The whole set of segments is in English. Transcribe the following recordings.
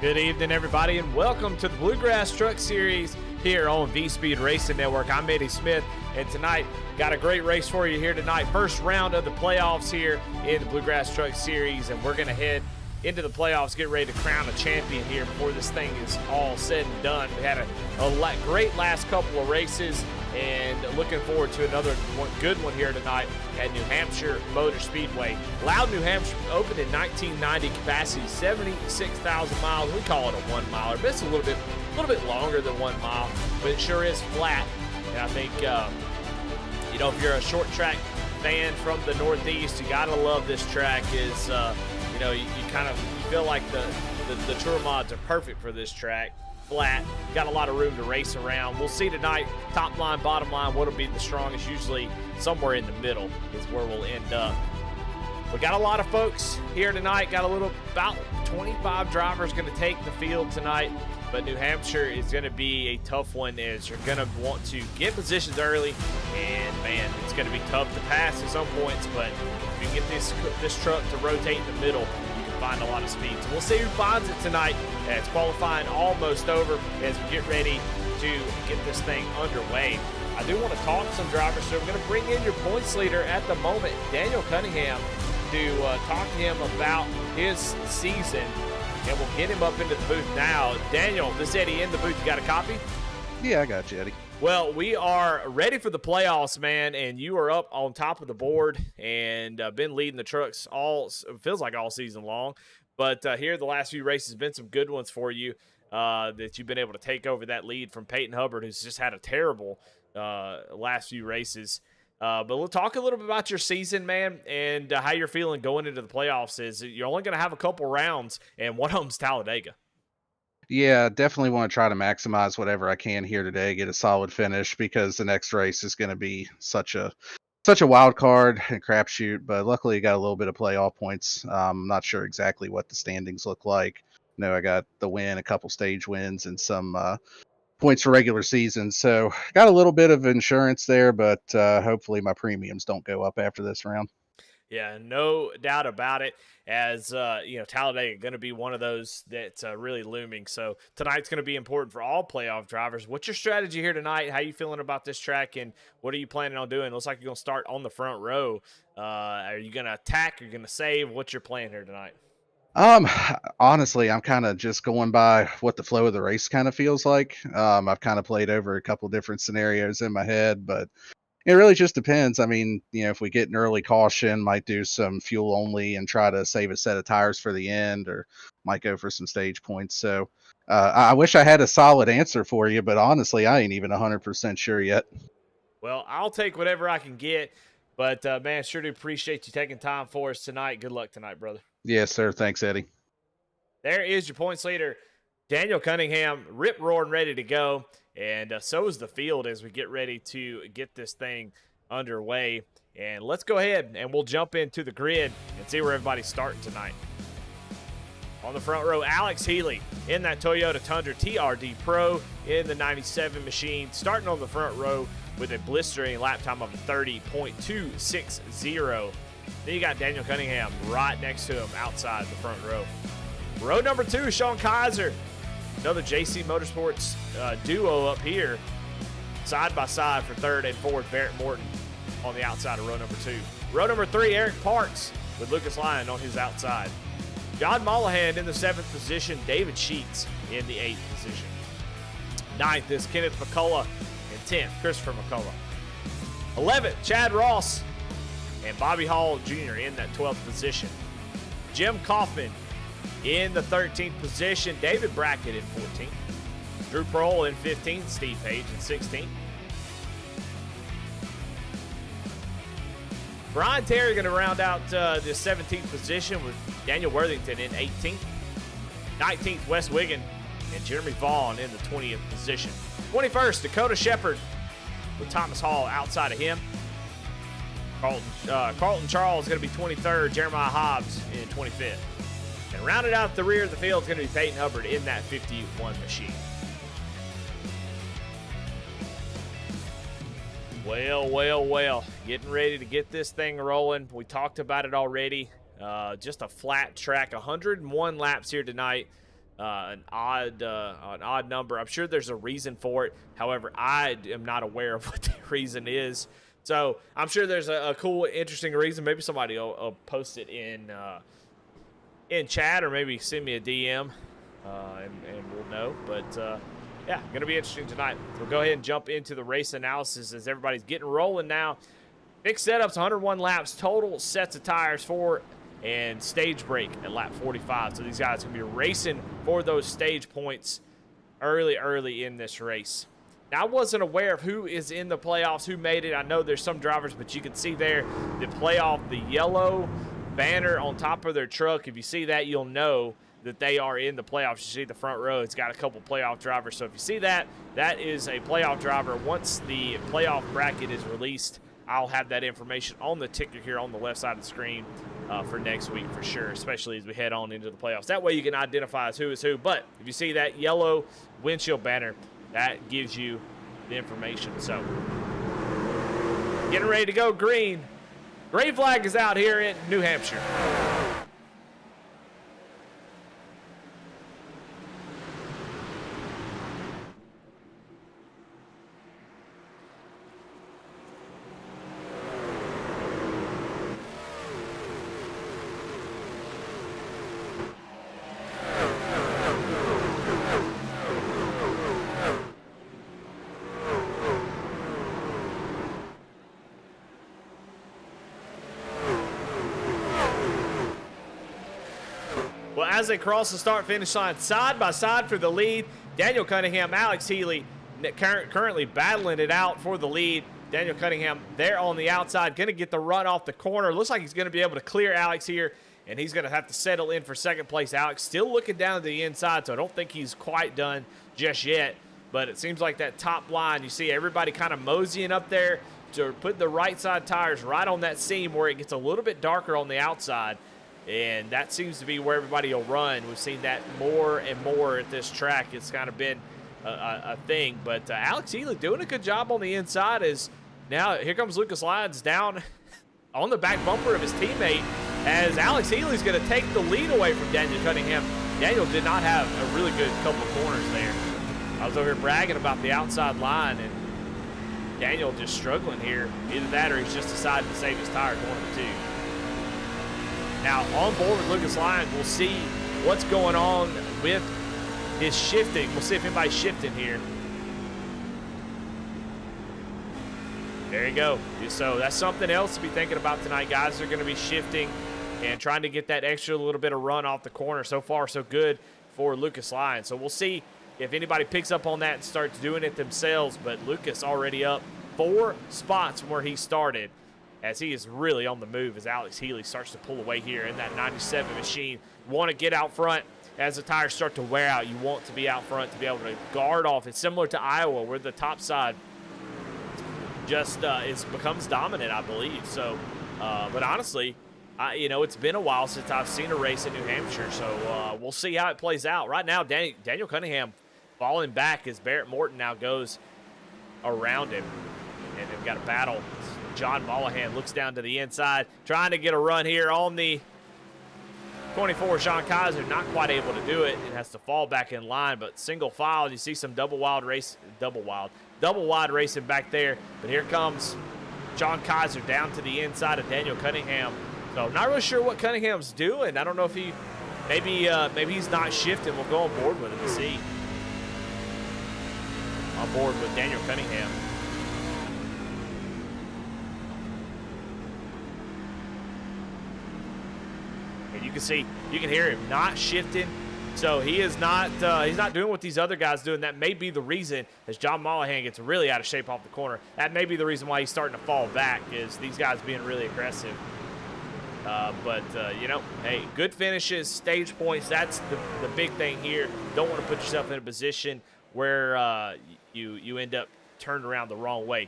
Good evening, everybody, and welcome to the Bluegrass Truck Series here on V-Speed Racing Network. I'm Eddie Smith, and tonight, got a great race for you here tonight. First round of the playoffs here in the Bluegrass Truck Series, and we're going to head into the playoffs, get ready to crown a champion here before this thing is all said and done. We had a great last couple of races, and looking forward to another good one here tonight at New Hampshire Motor Speedway. Loud, New Hampshire opened in 1990, capacity 76,000 miles. We call it a 1 miler, but it's a little bit longer than 1 mile, but it sure is flat. And I think if you're a short track fan from the Northeast, you gotta love this track. Is you feel like the Tour mods are perfect for this track. Flat, got a lot of room to race around. We'll see tonight, top line, bottom line, what'll be the strongest. Usually somewhere in the middle is where we'll end up. We got a lot of folks here tonight. Got about 25 drivers going to take the field tonight. But New Hampshire is going to be a tough one, as you're going to want to get positions early. And, man, it's going to be tough to pass at some points. But if you get this truck to rotate in the middle, you can find a lot of speed. So we'll see who finds it tonight, as qualifying almost over as we get ready to get this thing underway. I do want to talk to some drivers, so I'm going to bring in your points leader at the moment, Daniel Cunningham, to talk to him about his season. And we'll get him up into the booth now. Daniel, this is Eddie in the booth. You got a copy? Yeah, I got you, Eddie. Well, we are ready for the playoffs, man, and you are up on top of the board and been leading the trucks feels like all season long. But here the last few races, been some good ones for you that you've been able to take over that lead from Peyton Hubbard, who's just had a terrible last few races. But we'll talk a little bit about your season, man, and how you're feeling going into the playoffs. Is you're only going to have a couple rounds, and one of them's Talladega. Yeah, definitely want to try to maximize whatever I can here today, get a solid finish, because the next race is going to be such a wild card and crapshoot. But luckily, I got a little bit of playoff points. I'm not sure exactly what the standings look like. I got the win, a couple stage wins, and some points for regular season. So got a little bit of insurance there, but hopefully my premiums don't go up after this round. Yeah, no doubt about it. As Talladega going to be one of those that's really looming. So tonight's going to be important for all playoff drivers. What's your strategy here tonight? How you feeling about this track, and what are you planning on doing? Looks like you're going to start on the front row. Are you going to attack? Are you going to save? What's your plan here tonight? Honestly, I'm kind of just going by what the flow of the race kind of feels like. I've kind of played over a couple different scenarios in my head, but it really just depends. I mean, if we get an early caution, might do some fuel only and try to save a set of tires for the end, or might go for some stage points. So I wish I had a solid answer for you, but honestly, I ain't even 100% sure yet. Well, I'll take whatever I can get, but man, sure do appreciate you taking time for us tonight. Good luck tonight, brother. Yes, sir. Thanks, Eddie. There is your points leader, Daniel Cunningham, rip roaring, ready to go. And so is the field as we get ready to get this thing underway. And let's go ahead and we'll jump into the grid and see where everybody's starting tonight. On the front row, Alex Healy in that Toyota Tundra TRD Pro in the 97 machine, starting on the front row with a blistering lap time of 30.260. Then you got Daniel Cunningham right next to him outside the front row. Row number 2, Sean Kaiser. Another JC Motorsports duo up here, side by side for third and fourth. Barrett Morton on the outside of row number 2. Row number 3, Eric Parks with Lucas Lyon on his outside. John Mollahan in the 7th position. David Sheets in the 8th position. 9th is Kenneth McCullough, and 10th, Christopher McCullough. 11th, Chad Ross and Bobby Hall Jr. in that 12th position. Jim Kaufman in the 13th position. David Brackett in 14th. Drew Prohl in 15th. Steve Page in 16th. Brian Terry going to round out the 17th position with Daniel Worthington in 18th. 19th, Wes Wiggin and Jeremy Vaughn in the 20th position. 21st, Dakota Shepard with Thomas Hall outside of him. Carlton Charles is going to be 23rd. Jeremiah Hobbs in 25th. And rounded out the rear of the field is going to be Peyton Hubbard in that 51 machine. Well. Getting ready to get this thing rolling. We talked about it already. Just a flat track. 101 laps here tonight. an odd number. I'm sure there's a reason for it. However, I am not aware of what the reason is. So I'm sure there's a cool, interesting reason. Maybe somebody will post it in chat, or maybe send me a DM, and we'll know. But yeah, gonna be interesting tonight. We'll go ahead and jump into the race analysis as everybody's getting rolling now. Fixed setups, 101 laps total, sets of tires for, and stage break at lap 45. So these guys are going to be racing for those stage points early in this race. Now, I wasn't aware of who is in the playoffs, who made it. I know there's some drivers, but you can see there the playoff, the yellow banner on top of their truck. If you see that, you'll know that they are in the playoffs. You see the front row, it's got a couple playoff drivers. So if you see that, that is a playoff driver. Once the playoff bracket is released, I'll have that information on the ticker here on the left side of the screen for next week for sure, especially as we head on into the playoffs. That way you can identify as who is who. But if you see that yellow windshield banner, that gives you the information. So getting ready to go green. Green flag is out here in New Hampshire. Well, as they cross the start-finish line, side by side for the lead, Daniel Cunningham, Alex Healy currently battling it out for the lead. Daniel Cunningham there on the outside, going to get the run off the corner. Looks like he's going to be able to clear Alex here, and he's going to have to settle in for second place. Alex still looking down to the inside, so I don't think he's quite done just yet. But it seems like that top line, you see everybody kind of moseying up there to put the right side tires right on that seam where it gets a little bit darker on the outside. And that seems to be where everybody will run. We've seen that more and more at this track. It's kind of been a thing. But Alex Healy doing a good job on the inside. Is now here comes Lucas Lyons down on the back bumper of his teammate as Alex Healy's going to take the lead away from Daniel Cunningham. Daniel did not have a really good couple of corners there. I was over here bragging about the outside line, and Daniel just struggling here. Either that or he's just decided to save his tire corner two. Now, on board with Lucas Lyons, we'll see what's going on with his shifting. We'll see if anybody's shifting here. There you go. So that's something else to be thinking about tonight. Guys are going to be shifting and trying to get that extra little bit of run off the corner. So far, so good for Lucas Lyons. So we'll see if anybody picks up on that and starts doing it themselves. But Lucas already up 4 spots from where he started, as he is really on the move as Alex Healy starts to pull away here in that 97 machine. Want to get out front as the tires start to wear out. You want to be out front to be able to guard off. It's similar to Iowa where the top side just becomes dominant, I believe. So, but honestly, it's been a while since I've seen a race in New Hampshire. So we'll see how it plays out. Right now, Daniel Cunningham falling back as Barrett Morton now goes around him. And they've got a battle. John Mollahan looks down to the inside, trying to get a run here on the 24. Sean Kaiser not quite able to do it and has to fall back in line, but single file. You see some double wide racing back there. But here comes Sean Kaiser down to the inside of Daniel Cunningham. So not really sure what Cunningham's doing. I don't know if maybe he's not shifting. We'll go on board with him and see. On board with Daniel Cunningham. You can hear him not shifting, so he is not he's not doing what these other guys do, and that may be the reason as John Mollahan gets really out of shape off the corner. That may be the reason why he's starting to fall back, is these guys being really aggressive. Hey, good finishes, stage points, that's the big thing here. Don't want to put yourself in a position where you end up turned around the wrong way.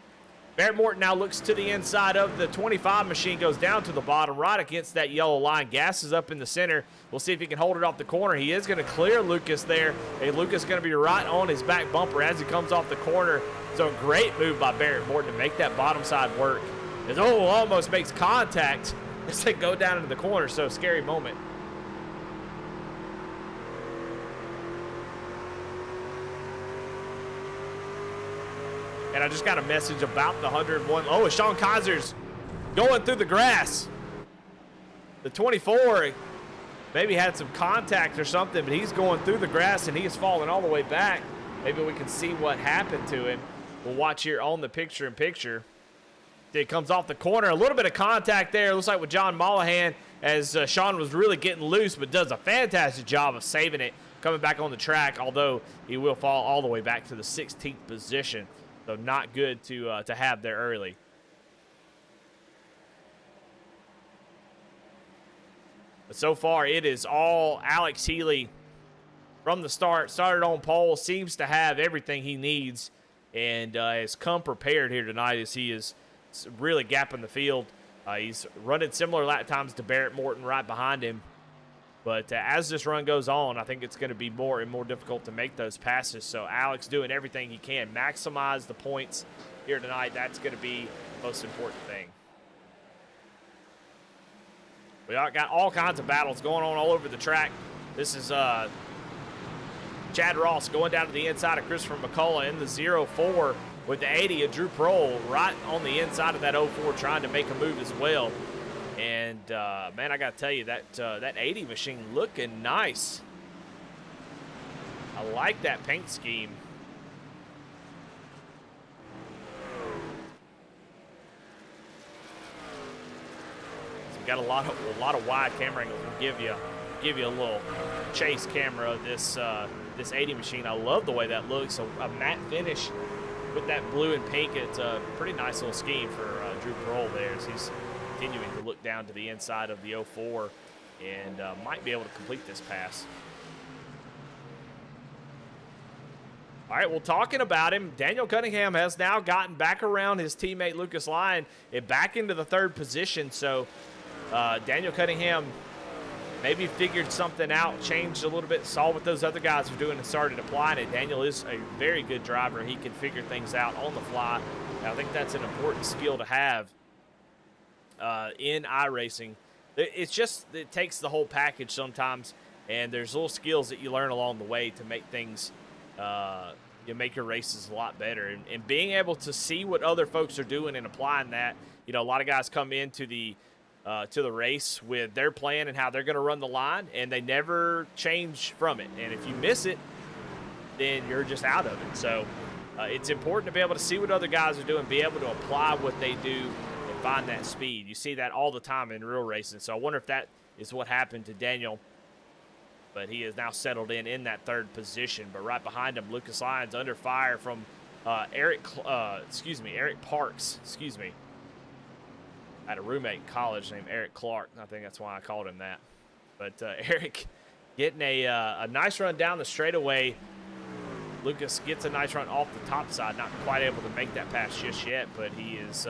Barrett Morton now looks to the inside of the 25 machine, goes down to the bottom right against that yellow line. Gas is up in the center. We'll see if he can hold it off the corner. He is going to clear Lucas there. Hey, Lucas going to be right on his back bumper as he comes off the corner. So a great move by Barrett Morton to make that bottom side work. Almost makes contact as they go down into the corner. So scary moment. And I just got a message about the 101. Oh, Sean Kaiser's going through the grass. The 24 maybe had some contact or something, but he's going through the grass and he is falling all the way back. Maybe we can see what happened to him. We'll watch here on the picture-in-picture. It comes off the corner. A little bit of contact there. Looks like with John Mollahan as Sean was really getting loose, but does a fantastic job of saving it, coming back on the track, although he will fall all the way back to the 16th position. So not good to have there early. But so far, it is all Alex Healy from the start. Started on pole, seems to have everything he needs, and has come prepared here tonight as he is really gapping the field. He's running similar lap times to Barrett Morton right behind him. But as this run goes on, I think it's going to be more and more difficult to make those passes. So Alex doing everything he can, maximize the points here tonight. That's going to be the most important thing. We got all kinds of battles going on all over the track. This is Chad Ross going down to the inside of Christopher McCullough in the 0-4 with the 80 of Drew Prohl right on the inside of that 0-4 trying to make a move as well. And, man, I got to tell you, that 80 machine looking nice. I like that paint scheme. So we got a lot of wide camera angles. We'll give you a little chase camera of this 80 machine. I love the way that looks. A matte finish with that blue and pink. It's a pretty nice little scheme for Drew Prohl there as he's continuing to look down to the inside of the 0-4 and might be able to complete this pass. All right, well, talking about him, Daniel Cunningham has now gotten back around his teammate Lucas Lyon and back into the 3rd position. So Daniel Cunningham maybe figured something out, changed a little bit, saw what those other guys were doing and started applying it. Daniel is a very good driver. He can figure things out on the fly. And I think that's an important skill to have in iRacing. It's just, it takes the whole package sometimes, and there's little skills that you learn along the way to make things, you make your races a lot better. And being able to see what other folks are doing and applying that, you know, a lot of guys come into the race with their plan and how they're going to run the line, and they never change from it. And if you miss it, then you're just out of it. So it's important to be able to see what other guys are doing, be able to apply what they do, and find that speed. You see that all the time in real racing. So I wonder if that is what happened to Daniel. But he is now settled in that 3rd position. But right behind him, Lucas Lyons under fire from Eric Parks. I had a roommate in college named Eric Clark. I think that's why I called him that. But Eric getting a nice run down the straightaway. Lucas gets a nice run off the top side. Not quite able to make that pass just yet, but he is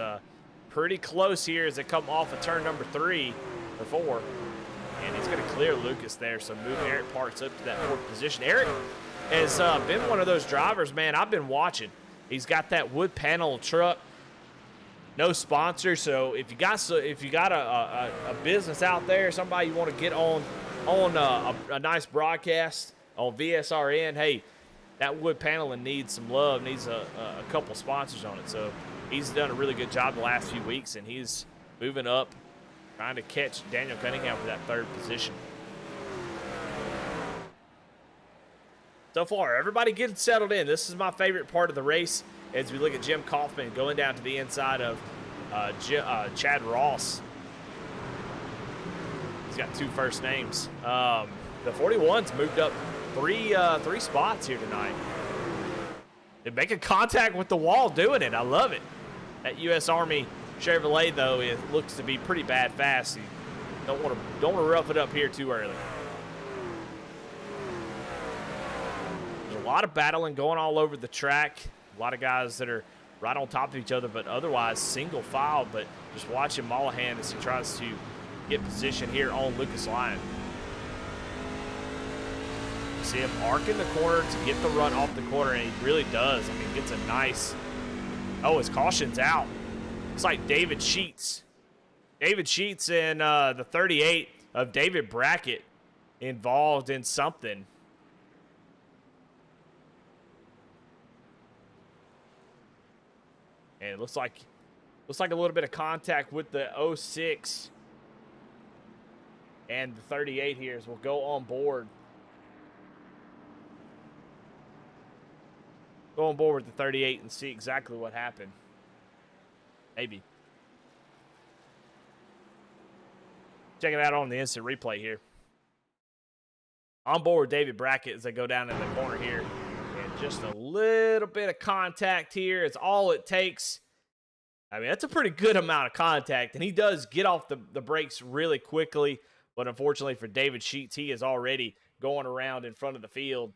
pretty close here as they come off of turn number 3 or 4. And he's going to clear Lucas there, so move Eric Parks up to that 4th position. Eric has been one of those drivers, man, I've been watching. He's got that wood panel truck, no sponsor. So if you got a business out there, somebody you want to get on a nice broadcast on VSRN, hey, that wood paneling needs some love, needs a couple sponsors on it. So he's done a really good job the last few weeks, and he's moving up, trying to catch Daniel Cunningham for that 3rd position. So far, everybody getting settled in. This is my favorite part of the race as we look at Jim Kaufman going down to the inside of Chad Ross. He's got 2 first names. The 41's moved up three spots here tonight. They're making contact with the wall doing it. I love it. That U.S. Army Chevrolet, though, it looks to be pretty bad fast. You don't want to rough it up here too early. There's a lot of battling going all over the track. A lot of guys that are right on top of each other, but otherwise single file. But just watching Mollahan as he tries to get position here on Lucas Lyon. See him arcing the corner to get the run off the corner, and he really does. I mean, gets a nice. Oh, his caution's out. It's like David Sheets. David Sheets and the 38 of David Brackett involved in something. And it looks like a little bit of contact with the 06 and the 38 here as we'll go on board. Go on board with the 38 and see exactly what happened. Maybe. Check it out on the instant replay here. On board David Brackett as they go down in the corner here. And just a little bit of contact here. It's all it takes. I mean, that's a pretty good amount of contact. And he does get off the brakes really quickly. But unfortunately for David Sheets, he is already going around in front of the field.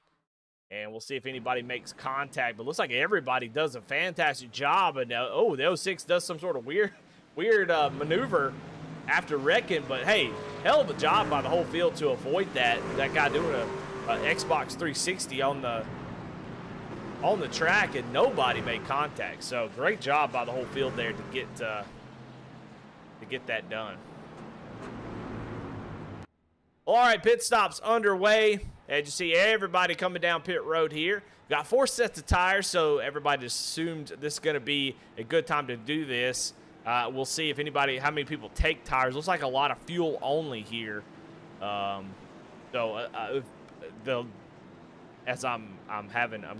And we'll see if anybody makes contact. But it looks like everybody does a fantastic job. And the 06 does some sort of weird maneuver after wrecking. But hey, hell of a job by the whole field to avoid that. That guy doing a Xbox 360 on the track, and nobody made contact. So great job by the whole field there to get that done. All right, pit stops underway. As you see, everybody coming down pit road here. Got 4 sets of tires, so everybody assumed this is going to be a good time to do this. We'll see if how many people take tires. Looks like a lot of fuel only here. As I'm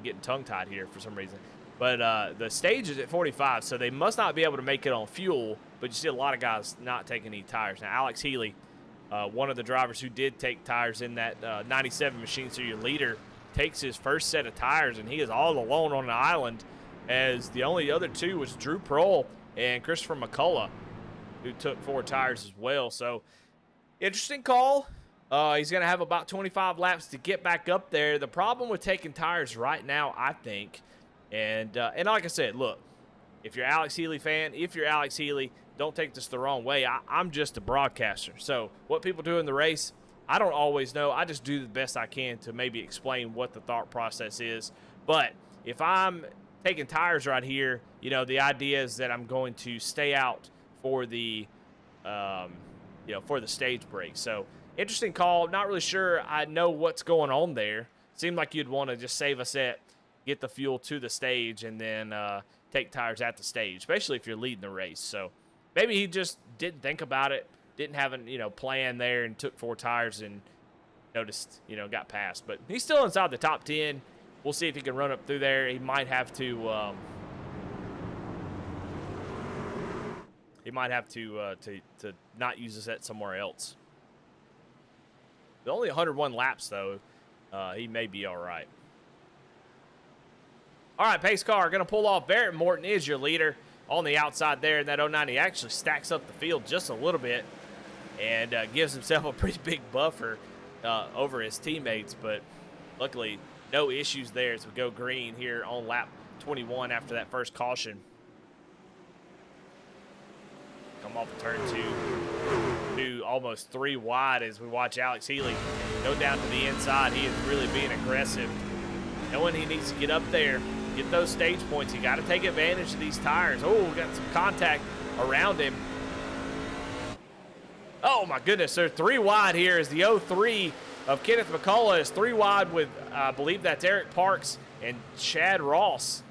getting tongue-tied here for some reason. But the stage is at 45, so they must not be able to make it on fuel. But you see a lot of guys not taking any tires. Now, Alex Healy, one of the drivers who did take tires in that 97 machine, so your leader, takes his first set of tires, and he is all alone on the island, as the only other two was Drew Prohl and Christopher McCullough, who took 4 tires as well. So, interesting call. He's going to have about 25 laps to get back up there. The problem with taking tires right now, I think, and like I said, look, if you're an Alex Healy fan, don't take this the wrong way. I'm just a broadcaster. So what people do in the race, I don't always know. I just do the best I can to maybe explain what the thought process is. But if I'm taking tires right here, the idea is that I'm going to stay out for the, for the stage break. So interesting call. Not really sure I know what's going on there. Seemed like you'd want to just save a set, get the fuel to the stage, and then take tires at the stage, especially if you're leading the race. So maybe he just didn't think about it, didn't have a plan there, and took 4 tires and noticed, got past. But he's still inside the top 10. We'll see if he can run up through there. He might have to to not use the set somewhere else. With only 101 laps though, he may be all right. All right, pace car going to pull off. Barrett Morton is your leader on the outside there in that 09. He actually stacks up the field just a little bit and gives himself a pretty big buffer over his teammates, but luckily no issues there as we go green here on lap 21 after that first caution. Come off of turn 2, almost 3 wide as we watch Alex Healy go down to the inside. He is really being aggressive. Knowing he needs to get up there, get those stage points. You got to take advantage of these tires. Oh, we got some contact around him. Oh my goodness, they're 3 wide here as the 03 of Kenneth McCullough is 3 wide with, I believe that's Eric Parks and Chad Ross.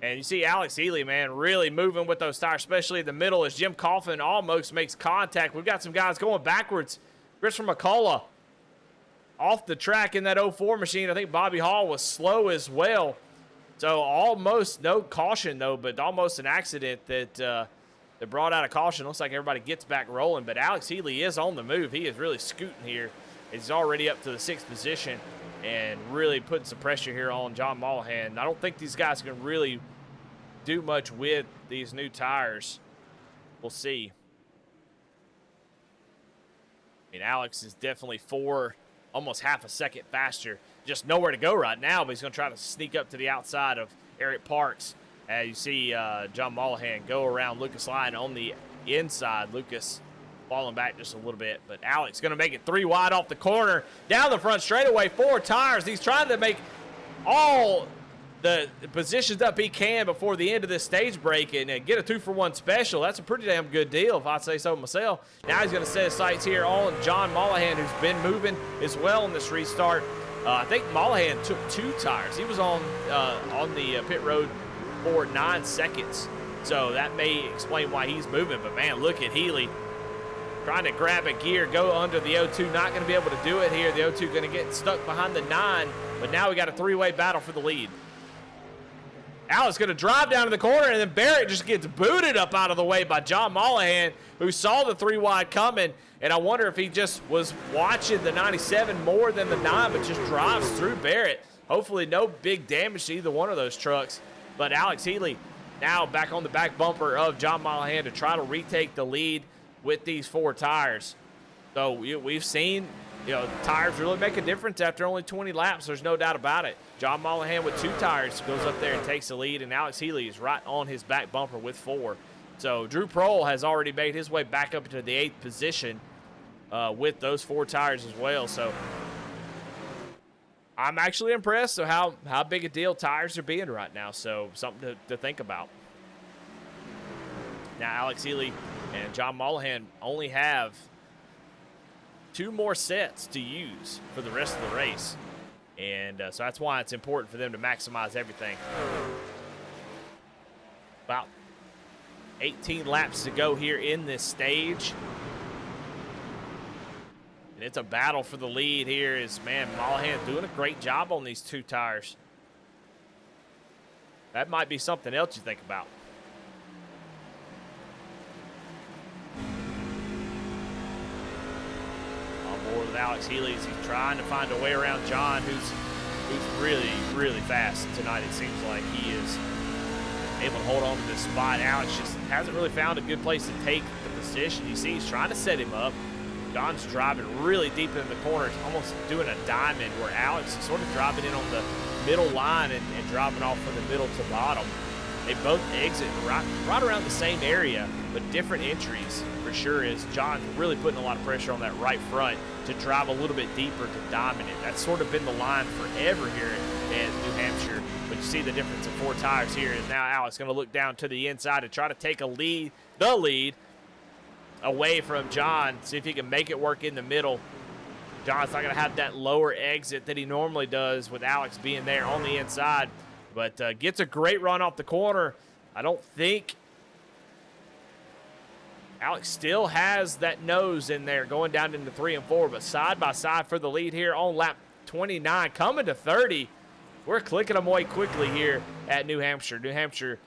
And you see Alex Healy, man, really moving with those tires, especially in the middle as Jim Coffin almost makes contact. We've got some guys going backwards. Christopher McCullough off the track in that 04 machine. I think Bobby Hall was slow as well. So almost no caution, though, but almost an accident that brought out a caution. Looks like everybody gets back rolling, but Alex Healy is on the move. He is really scooting here. He's already up to the 6th position and really putting some pressure here on John Mollahan. I don't think these guys can really do much with these new tires. We'll see. I mean, Alex is definitely almost half a second faster. Just nowhere to go right now, but he's going to try to sneak up to the outside of Eric Parks. As you see John Mollahan go around Lucas Lyon on the inside. Lucas falling back just a little bit, but Alex going to make it 3 wide off the corner. Down the front straightaway, 4 tires. He's trying to make all the positions up he can before the end of this stage break and get a 2-for-1 special. That's a pretty damn good deal, if I say so myself. Now he's going to set his sights here on John Mollahan, who's been moving as well in this restart. I think Mollahan took 2 tires. He was on the pit road for 9 seconds. So that may explain why he's moving. But, man, look at Healy trying to grab a gear, go under the 0-2. Not going to be able to do it here. The 0-2 going to get stuck behind the 9. But now we got a three-way battle for the lead. Alex going to drive down to the corner, and then Barrett just gets booted up out of the way by John Mollahan, who saw the 3-wide coming. And I wonder if he just was watching the 97 more than the 9, but just drives through Barrett. Hopefully no big damage to either one of those trucks. But Alex Healy now back on the back bumper of John Mollahan to try to retake the lead with these 4 tires. So we've seen, tires really make a difference after only 20 laps. There's no doubt about it. John Mollahan with 2 tires goes up there and takes the lead, and Alex Healy is right on his back bumper with 4. So Drew Prohl has already made his way back up into the 8th position with those 4 tires as well. So I'm actually impressed with how big a deal tires are being right now. So something to think about. Now Alex Healy and John Mollahan only have 2 more sets to use for the rest of the race. And so that's why it's important for them to maximize everything. About 18 laps to go here in this stage. And it's a battle for the lead here as, man, Mollahan doing a great job on these 2 tires. That might be something else you think about. With Alex Healy as he's trying to find a way around John, who's really, really fast tonight. It seems like he is able to hold on to this spot. Alex just hasn't really found a good place to take the position. You see, he's trying to set him up. John's driving really deep in the corners, almost doing a diamond, where Alex is sort of driving in on the middle line and driving off from the middle to bottom. They both exit right around the same area, but different entries for sure, is John's really putting a lot of pressure on that right front to drive a little bit deeper to dominate. That's sort of been the line forever here at New Hampshire. But you see the difference of 4 tires here, and now Alex going to look down to the inside to try to take the lead away from John, see if he can make it work in the middle. John's not going to have that lower exit that he normally does with Alex being there on the inside, but gets a great run off the corner. I don't think Alex still has that nose in there going down into 3 and 4, but side by side for the lead here on lap 29, coming to 30. We're clicking them away quickly here at New Hampshire. New Hampshire,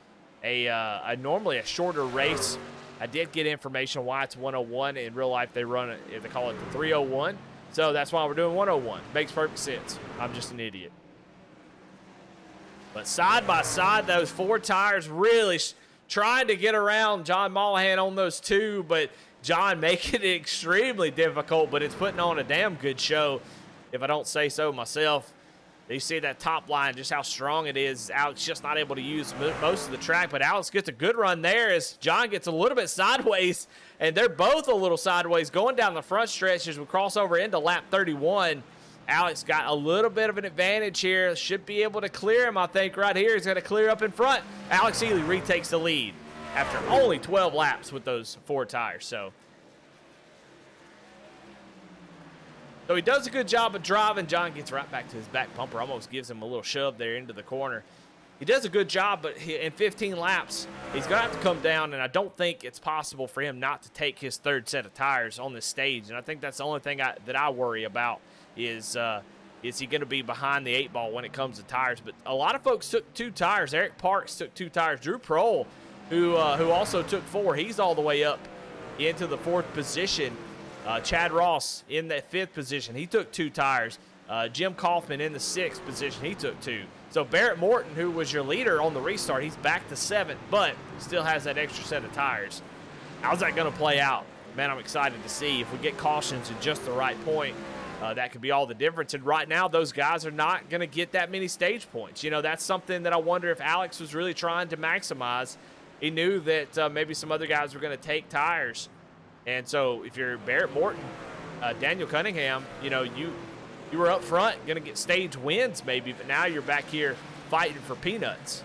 normally a shorter race. I did get information why it's 101. In real life, they call it the 301. So that's why we're doing 101. Makes perfect sense. I'm just an idiot. But side by side, those 4 tires really trying to get around John Mollahan on those 2, but John making it extremely difficult, but it's putting on a damn good show, if I don't say so myself. You see that top line, just how strong it is. Alex just not able to use most of the track, but Alex gets a good run there as John gets a little bit sideways, and they're both a little sideways going down the front stretch as we cross over into lap 31. Alex got a little bit of an advantage here. Should be able to clear him, I think, right here. He's going to clear up in front. Alex Healy retakes the lead after only 12 laps with those 4 tires. So he does a good job of driving. John gets right back to his back bumper, almost gives him a little shove there into the corner. He does a good job, but in 15 laps, he's going to have to come down, and I don't think it's possible for him not to take his 3rd set of tires on this stage. And I think that's the only thing that I worry about is he going to be behind the 8 ball when it comes to tires. But a lot of folks took 2 tires. Eric Parks took 2 tires. Drew Prohl, who also took 4, he's all the way up into the 4th position. Chad Ross in that 5th position, he took 2 tires. Jim Kaufman in the 6th position, he took 2. So Barrett Morton, who was your leader on the restart, he's back to 7th, but still has that extra set of tires. How's that going to play out? Man, I'm excited to see. If we get cautions at just the right point, that could be all the difference. And right now, those guys are not going to get that many stage points. That's something that I wonder if Alex was really trying to maximize. He knew that maybe some other guys were going to take tires. And so if you're Barrett Morton, Daniel Cunningham, you were up front, going to get stage wins maybe, but now you're back here fighting for peanuts.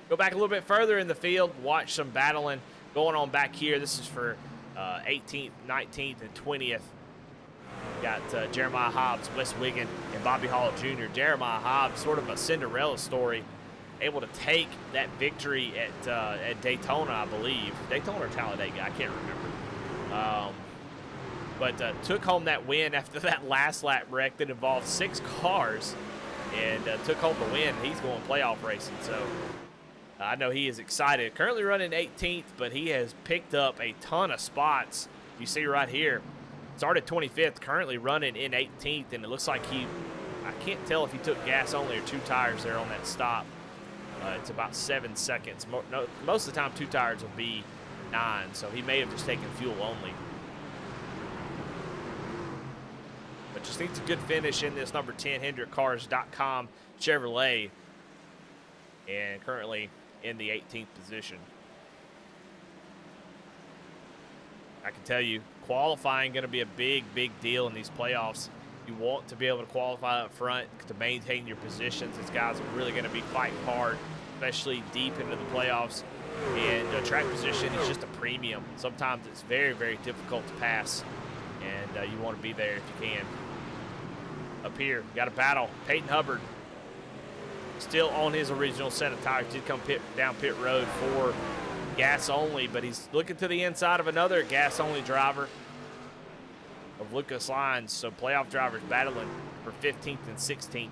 Go back a little bit further in the field, watch some battling going on back here. This is for 18th, 19th, and 20th. Got Jeremiah Hobbs, Wes Wiggin, and Bobby Hall Jr. Jeremiah Hobbs, sort of a Cinderella story, able to take that victory at Daytona, I believe. Daytona or Talladega, I can't remember. But took home that win after that last lap wreck that involved 6 cars, and took home the win. He's going playoff racing, so I know he is excited. Currently running 18th, but he has picked up a ton of spots. You see right here, started 25th, currently running in 18th, and it looks like I can't tell if he took gas only or 2 tires there on that stop. It's about 7 seconds. Most of the time, 2 tires will be 9, so he may have just taken fuel only. But just needs a good finish in this number 10 HendrickCars.com Chevrolet, and currently in the 18th position. I can tell you, qualifying going to be a big deal in these playoffs. You want to be able to qualify up front to maintain your positions. These guys are really going to be fighting hard, especially deep into the playoffs. And track position is just a premium. Sometimes it's very difficult to pass, and you want to be there if you can. Up here, got a battle. Peyton Hubbard, still on his original set of tires. Did come down pit road for gas only, but he's looking to the inside of another gas only driver of Lucas Lyons. So playoff drivers battling for 15th and 16th.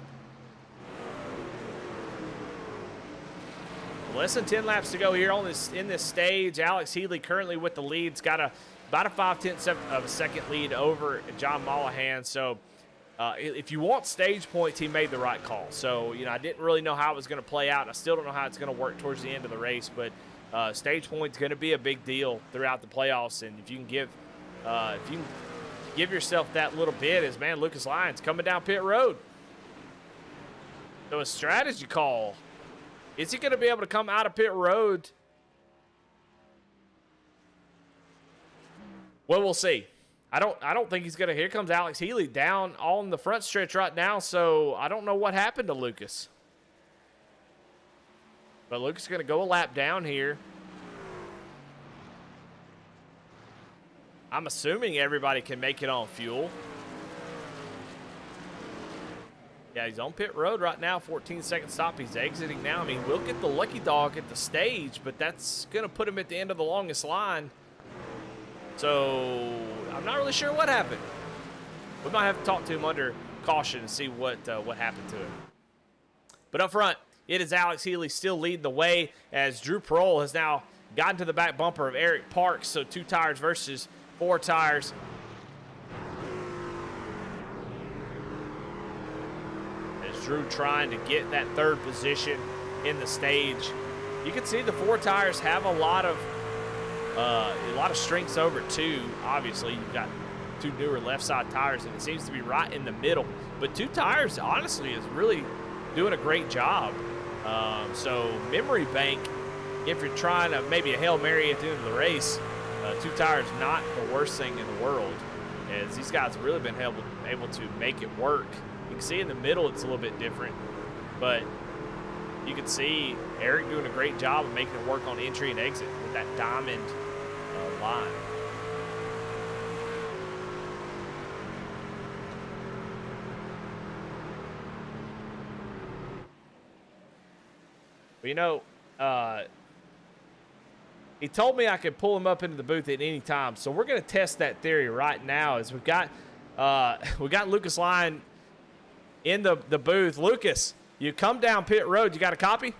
Less than 10 laps to go here in this stage. Alex Healy currently with the leads. Got about a 5/10 of a second lead over John Mollahan. So if you want stage points, he made the right call. So, I didn't really know how it was going to play out, and I still don't know how it's going to work towards the end of the race, but stage points going to be a big deal throughout the playoffs, and if you can give yourself that little bit, as Lucas Lyons coming down pit road. So a strategy call. Is he going to be able to come out of pit road? Well, we'll see. I don't think he's going to. Here comes Alex Healy down on the front stretch right now, so I don't know what happened to Lucas. But Lucas is going to go a lap down here. I'm assuming everybody can make it on fuel. Yeah, he's on pit road right now, 14-second stop. He's exiting now. I mean, we'll get the lucky dog at the stage, but that's going to put him at the end of the longest line. So I'm not really sure what happened. We might have to talk to him under caution and see what happened to him. But up front, it is Alex Healy still leading the way as Drew Prohl has now gotten to the back bumper of Eric Parks. So 2 tires versus 4 tires. As Drew trying to get that 3rd position in the stage. You can see the 4 tires have a lot of strengths over 2. Obviously, you've got 2 newer left side tires, and it seems to be right in the middle. But 2 tires, honestly, is really doing a great job. So memory bank, if you're trying to maybe a Hail Mary at the end of the race, 2 tires not the worst thing in the world, as these guys have really been able to make it work. You can see in the middle it's a little bit different, but you can see Eric doing a great job of making it work on entry and exit with that diamond line. But he told me I could pull him up into the booth at any time, so we're going to test that theory right now. As we got Lucas Lyons in the booth. Lucas, you come down pit road. You got a copy?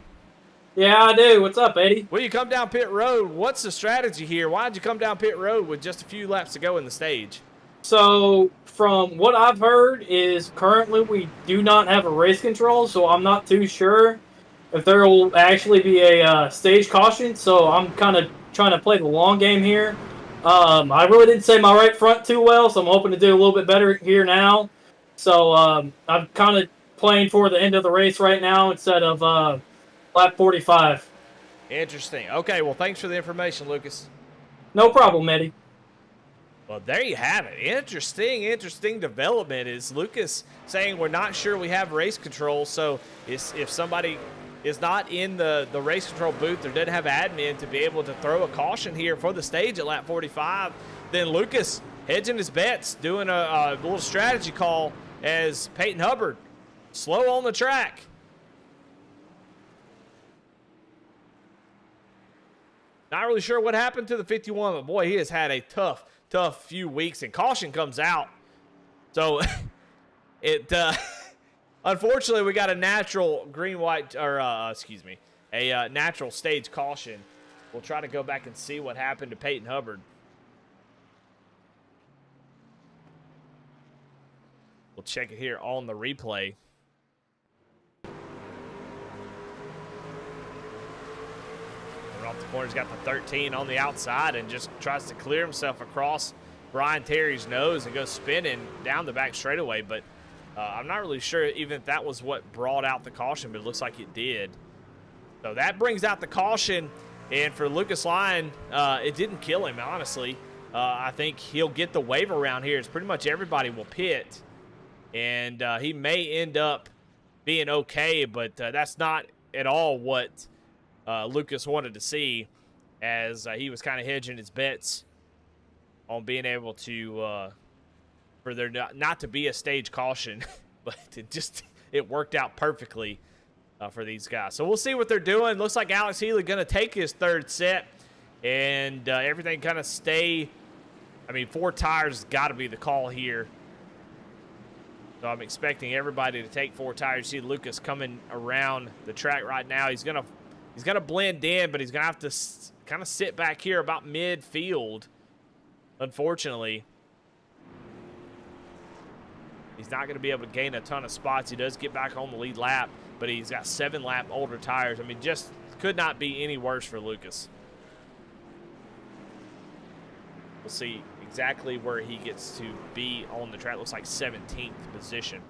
Yeah, I do. What's up, Eddie? Well, you come down pit road. What's the strategy here? Why did you come down pit road with just a few laps to go in the stage? So, from what I've heard is currently we do not have a race control, so I'm not too sure if there will actually be a stage caution. So I'm kind of trying to play the long game here. I really didn't say my right front too well, so I'm hoping to do a little bit better here now. So I'm kind of playing for the end of the race right now instead of lap 45. Interesting. Okay, well, thanks for the information, Lucas. No problem, Eddie. Well, there you have it. Interesting development is Lucas saying we're not sure we have race control. So if somebody is not in the race control booth or doesn't have admin to be able to throw a caution here for the stage at lap 45, then Lucas hedging his bets, doing a little strategy call as Peyton Hubbard slow on the track. Not really sure what happened to the 51, but boy, he has had a tough few weeks, and caution comes out. So it unfortunately we got a natural a natural stage caution. We'll try to go back and see what happened to Peyton Hubbard. We'll check it here on the replay. Off the corner, he's got the 13 on the outside and just tries to clear himself across Brian Terry's nose and goes spinning down the back straightaway. But I'm not really sure even if that was what brought out the caution, but it looks like it did. So that brings out the caution. And for Lucas Lyon, it didn't kill him, honestly. I think he'll get the waiver around here. It's pretty much everybody will pit. And he may end up being okay, but that's not at all what Lucas wanted to see, as he was kind of hedging his bets on being able to for there not to be a stage caution. But it worked out perfectly for these guys. So we'll see what they're doing. Looks like Alex Healy going to take his third set, and everything kind of stay. I mean, 4 tires has got to be the call here. So I'm expecting everybody to take 4 tires. You see Lucas coming around the track right now. He's gonna blend in, but he's gonna have to kind of sit back here about midfield. Unfortunately, he's not gonna be able to gain a ton of spots. He does get back on the lead lap, but he's got 7 lap older tires. I mean, just could not be any worse for Lucas. We'll see exactly where he gets to be on the track. Looks like 17th position.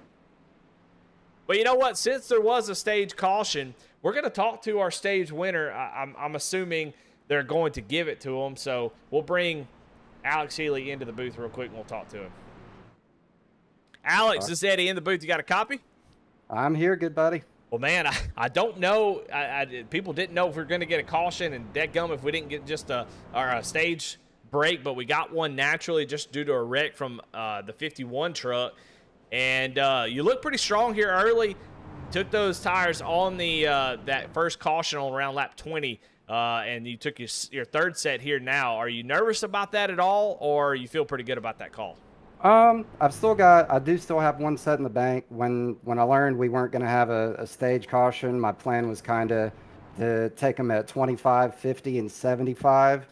But you know what? Since there was a stage caution, we're going to talk to our stage winner. I'm assuming they're going to give it to him. So we'll bring Alex Healy into the booth real quick and we'll talk to him. Alex, this is Eddie in the booth. You got a copy? I'm here, good buddy. Well, man, I don't know. People didn't know if we were going to get a caution, and dadgum if we didn't get just a stage break, but we got one naturally just due to a wreck from the 51 truck. And you look pretty strong here early. Took those tires on the that first caution on around lap 20, and you took your third set here now. Are you nervous about that at all, or you feel pretty good about that call? I do still have 1 set in the bank. When I learned we weren't going to have a stage caution, my plan was kind of to take them at 25, 50, and 75.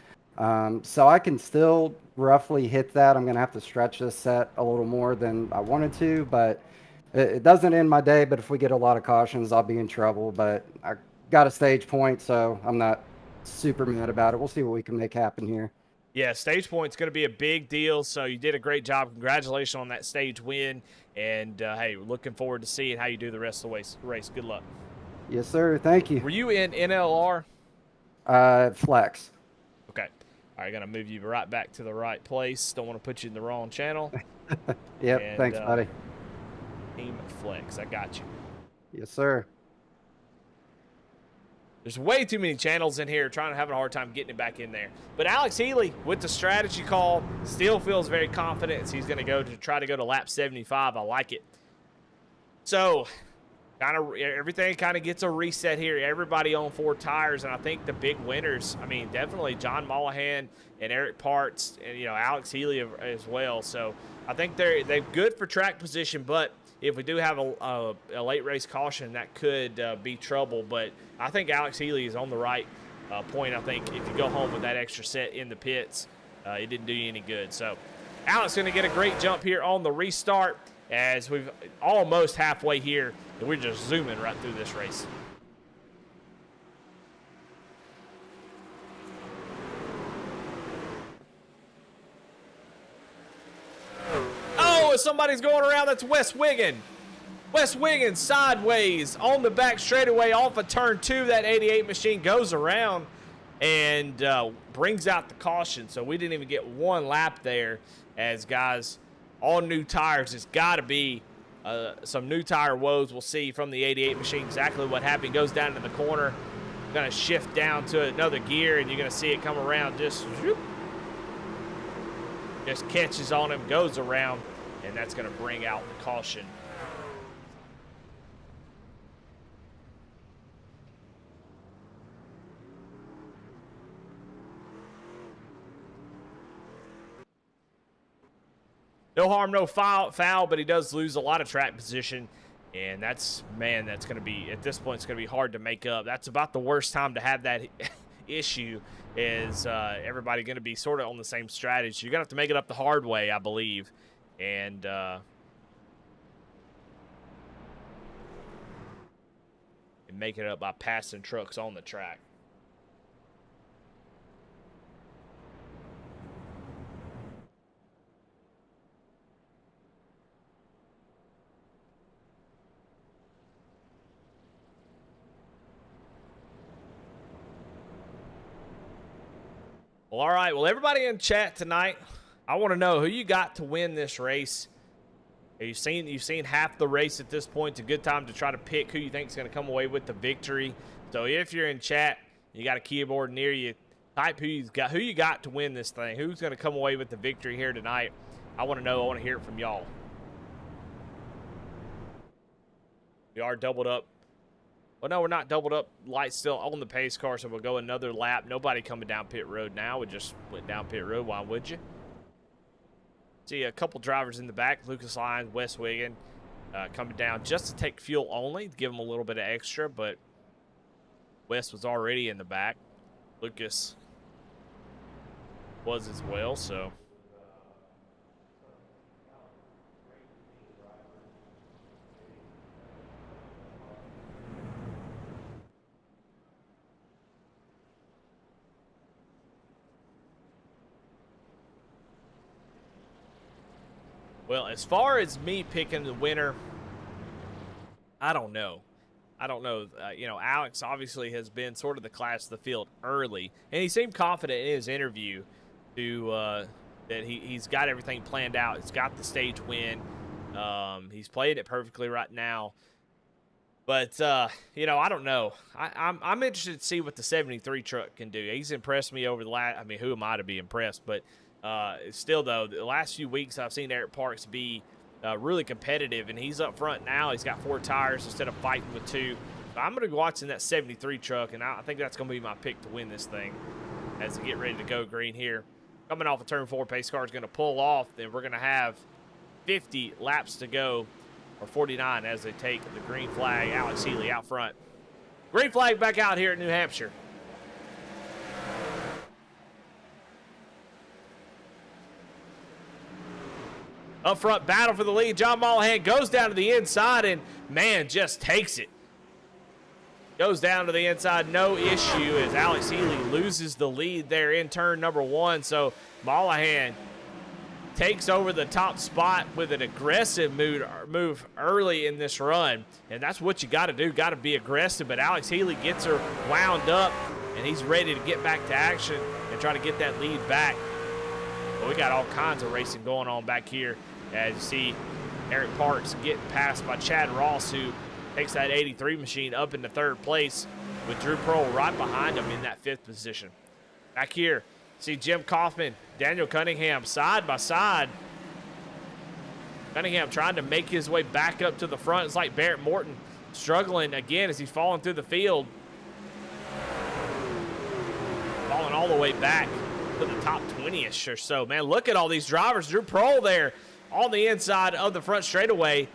So I can still roughly hit that. I'm going to have to stretch this set a little more than I wanted to, but it doesn't end my day. But if we get a lot of cautions, I'll be in trouble. But I got a stage point, so I'm not super mad about it. We'll see what we can make happen here. Yeah, stage point's going to be a big deal, so you did a great job. Congratulations on that stage win, and, hey, looking forward to seeing how you do the rest of the race. Good luck. Yes, sir. Thank you. Were you in NLR? Flex. Okay. All right, going to move you right back to the right place. Don't want to put you in the wrong channel. Yep, and, thanks, buddy. Team Flex, I got you. Yes, sir. There's way too many channels in here, trying to have a hard time getting it back in there. But Alex Healy, with the strategy call, still feels very confident. He's going to try to go to lap 75. I like it. So, everything kind of gets a reset here. Everybody on 4 tires, and I think the big winners, I mean, definitely John Mollahan and Eric Parts, and Alex Healy as well. So I think they're good for track position, but if we do have a late race caution, that could be trouble. But I think Alex Healy is on the right point. I think if you go home with that extra set in the pits, it didn't do you any good. So Alex going to get a great jump here on the restart, as we've almost halfway here, and we're just zooming right through this race. Oh, if somebody's going around, that's Wes Wiggin. Wes Wiggin sideways on the back straightaway off of turn 2. That 88 machine goes around and brings out the caution. So we didn't even get 1 lap there, as guys on new tires, it's got to be some new tire woes. We'll see from the 88 machine exactly what happened. Goes down in the corner, going to shift down to another gear, and you're going to see it come around, just catches on him, goes around, and that's going to bring out the caution. No harm, no foul, but he does lose a lot of track position, and that's going to be, at this point, it's going to be hard to make up. That's about the worst time to have that issue, is everybody going to be sort of on the same strategy. You're going to have to make it up the hard way, I believe, and make it up by passing trucks on the track. Well, all right. Well, everybody in chat tonight, I want to know who you got to win this race. You've seen half the race at this point. It's a good time to try to pick who you think is going to come away with the victory. So if you're in chat, you got a keyboard near you, type who you got to win this thing. Who's going to come away with the victory here tonight? I want to know. I want to hear it from y'all. We are doubled up. Well, no, we're not doubled up. Lights still on the pace car, so we'll go another lap. Nobody coming down pit road now. We just went down pit road. Why would you? See a couple drivers in the back. Lucas Lyons, Wes Wiggin coming down just to take fuel only, to give them a little bit of extra, but Wes was already in the back. Lucas was as well, so... Well, as far as me picking the winner, I don't know. You know, Alex obviously has been sort of the class of the field early, and he seemed confident in his interview that he's got everything planned out. He's got the stage win. He's playing it perfectly right now. But, you know, I don't know. I'm interested to see what the 73 truck can do. He's impressed me over the last – I mean, who am I to be impressed? But – still, though, the last few weeks I've seen Eric Parks be really competitive, and he's up front now. He's got 4 tires instead of fighting with 2. So I'm going to be watching that 73 truck, and I think that's going to be my pick to win this thing as they get ready to go green here. Coming off of turn 4, pace car is going to pull off. Then we're going to have 50 laps to go, or 49 as they take the green flag. Alex Healy out front. Green flag back out here at New Hampshire. Up front, battle for the lead. John Mollahan goes down to the inside and, man, just takes it. Goes down to the inside, no issue, as Alex Healy loses the lead there in turn number 1. So Mollahan takes over the top spot with an aggressive move early in this run. And that's what you got to do. Got to be aggressive. But Alex Healy gets her wound up, and he's ready to get back to action and try to get that lead back. But we got all kinds of racing going on back here. As you see, Eric Parks getting passed by Chad Ross, who takes that 83 machine up into 3rd place, with Drew Pearl right behind him in that 5th position. Back here, see Jim Kaufman, Daniel Cunningham side by side. Cunningham trying to make his way back up to the front. It's like Barrett Morton struggling again as he's falling through the field. Falling all the way back to the top 20-ish or so. Man, look at all these drivers. Drew Pearl there on the inside of the front straightaway.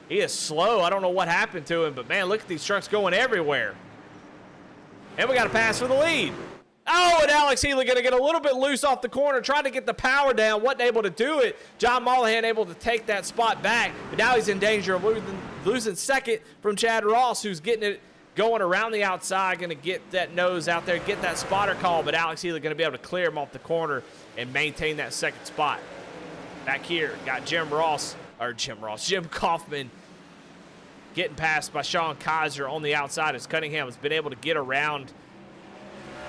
He is slow. I don't know what happened to him, but, man, look at these trucks going everywhere. And we got a pass for the lead. Oh, and Alex Healy going to get a little bit loose off the corner, trying to get the power down, wasn't able to do it. John Mollahan able to take that spot back, but now he's in danger of losing second from Chad Ross, who's getting it going around the outside, going to get that nose out there, get that spotter call, but Alex Healy going to be able to clear him off the corner and maintain that second spot. Back here, got Jim Kaufman getting passed by Sean Kaiser on the outside as Cunningham has been able to get around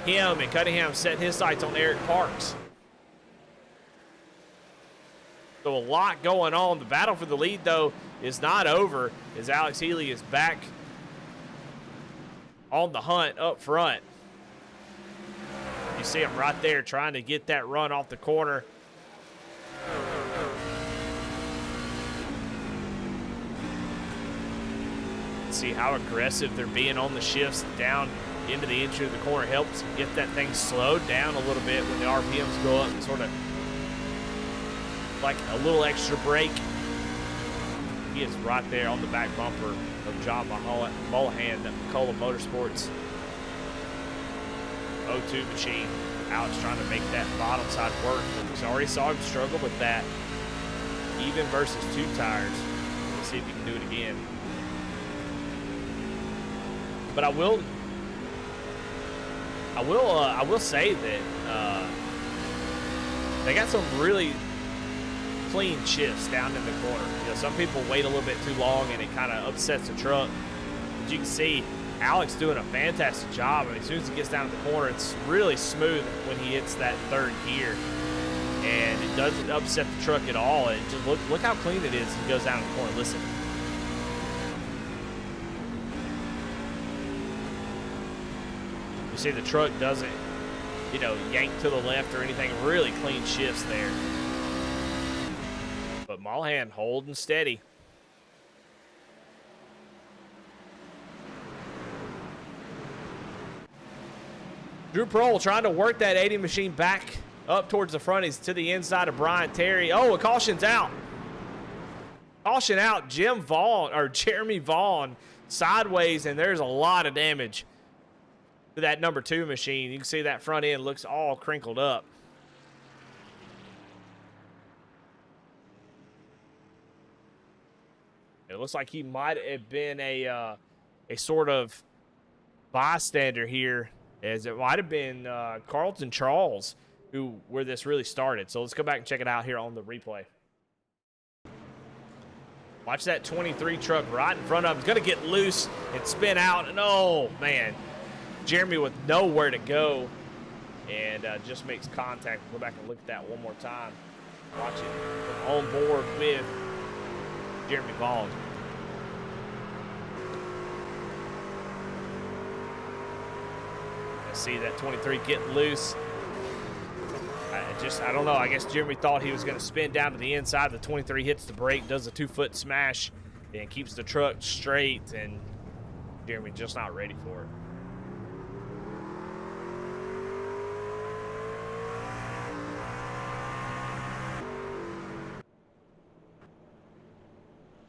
him, and Cunningham set his sights on Eric Parks. So a lot going on. The battle for the lead, though, is not over as Alex Healy is back on the hunt up front. You see him right there trying to get that run off the corner. See how aggressive they're being on the shifts down into the entry of the corner. Helps get that thing slowed down a little bit when the RPMs go up, and sort of like a little extra brake. He is right there on the back bumper of John Mullahan, that McCullough Motorsports 02 machine. Alex trying to make that bottom side work. We already saw him struggle with that, even versus 2 tires. Let's see if he can do it again. But I will say that they got some really clean shifts down in the corner. You know, some people wait a little bit too long and it kind of upsets the truck. But you can see Alex doing a fantastic job. I mean, as soon as he gets down to the corner, it's really smooth when he hits that 3rd gear, and it doesn't upset the truck at all. And just look how clean it is. He goes down the corner. Listen. You see the truck doesn't, you know, yank to the left or anything. Really clean shifts there. But Mullahan holding steady. Drew Prohl trying to work that 80 machine back up towards the front. He's to the inside of Brian Terry. Oh, a caution's out. Caution out. Jeremy Vaughn sideways, and there's a lot of damage to that number 2 machine. You can see that front end looks all crinkled up. It looks like he might have been a sort of bystander here, as it might have been Carlton Charles where this really started. So let's go back and check it out here on the replay. Watch that 23 truck right in front of him. It's going to get loose and spin out. And oh, man, Jeremy with nowhere to go, and just makes contact. Go back and look at that one more time. Watch it on board with Jeremy Vaughn. See that 23 getting loose. I don't know. I guess Jeremy thought he was going to spin down to the inside. The 23 hits the brake, does a 2-foot smash, and keeps the truck straight, and Jeremy just not ready for it.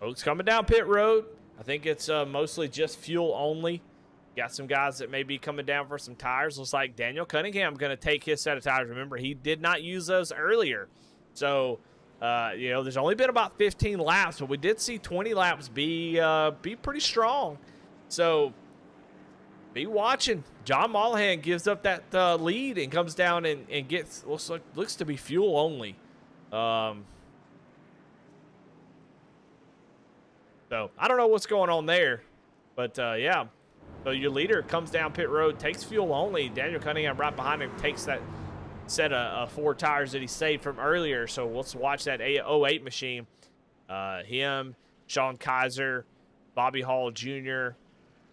Folks coming down pit road. I think it's mostly just fuel only. Got some guys that may be coming down for some tires. Looks like Daniel Cunningham going to take his set of tires. Remember, he did not use those earlier. So, you know, there's only been about 15 laps, but we did see 20 laps be pretty strong. So, be watching. John Mullahan gives up that lead and comes down and gets, looks to be fuel only. So, I don't know what's going on there. But, yeah. So your leader comes down pit road, takes fuel only. Daniel Cunningham right behind him takes that set of 4 tires that he saved from earlier. So let's watch that 08 machine. Him, Sean Kaiser, Bobby Hall Jr.,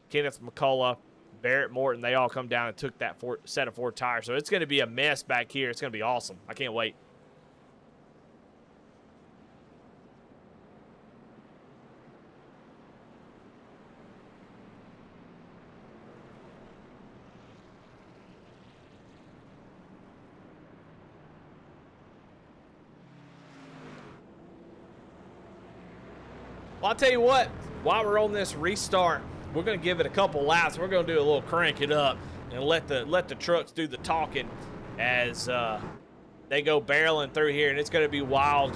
Kenneth McCullough, Barrett Morton, they all come down and took that set of 4 tires. So it's going to be a mess back here. It's going to be awesome. I can't wait. Well, I'll tell you what, while we're on this restart, we're going to give it a couple laps. We're going to do a little crank it up and let the trucks do the talking as they go barreling through here, and it's going to be wild.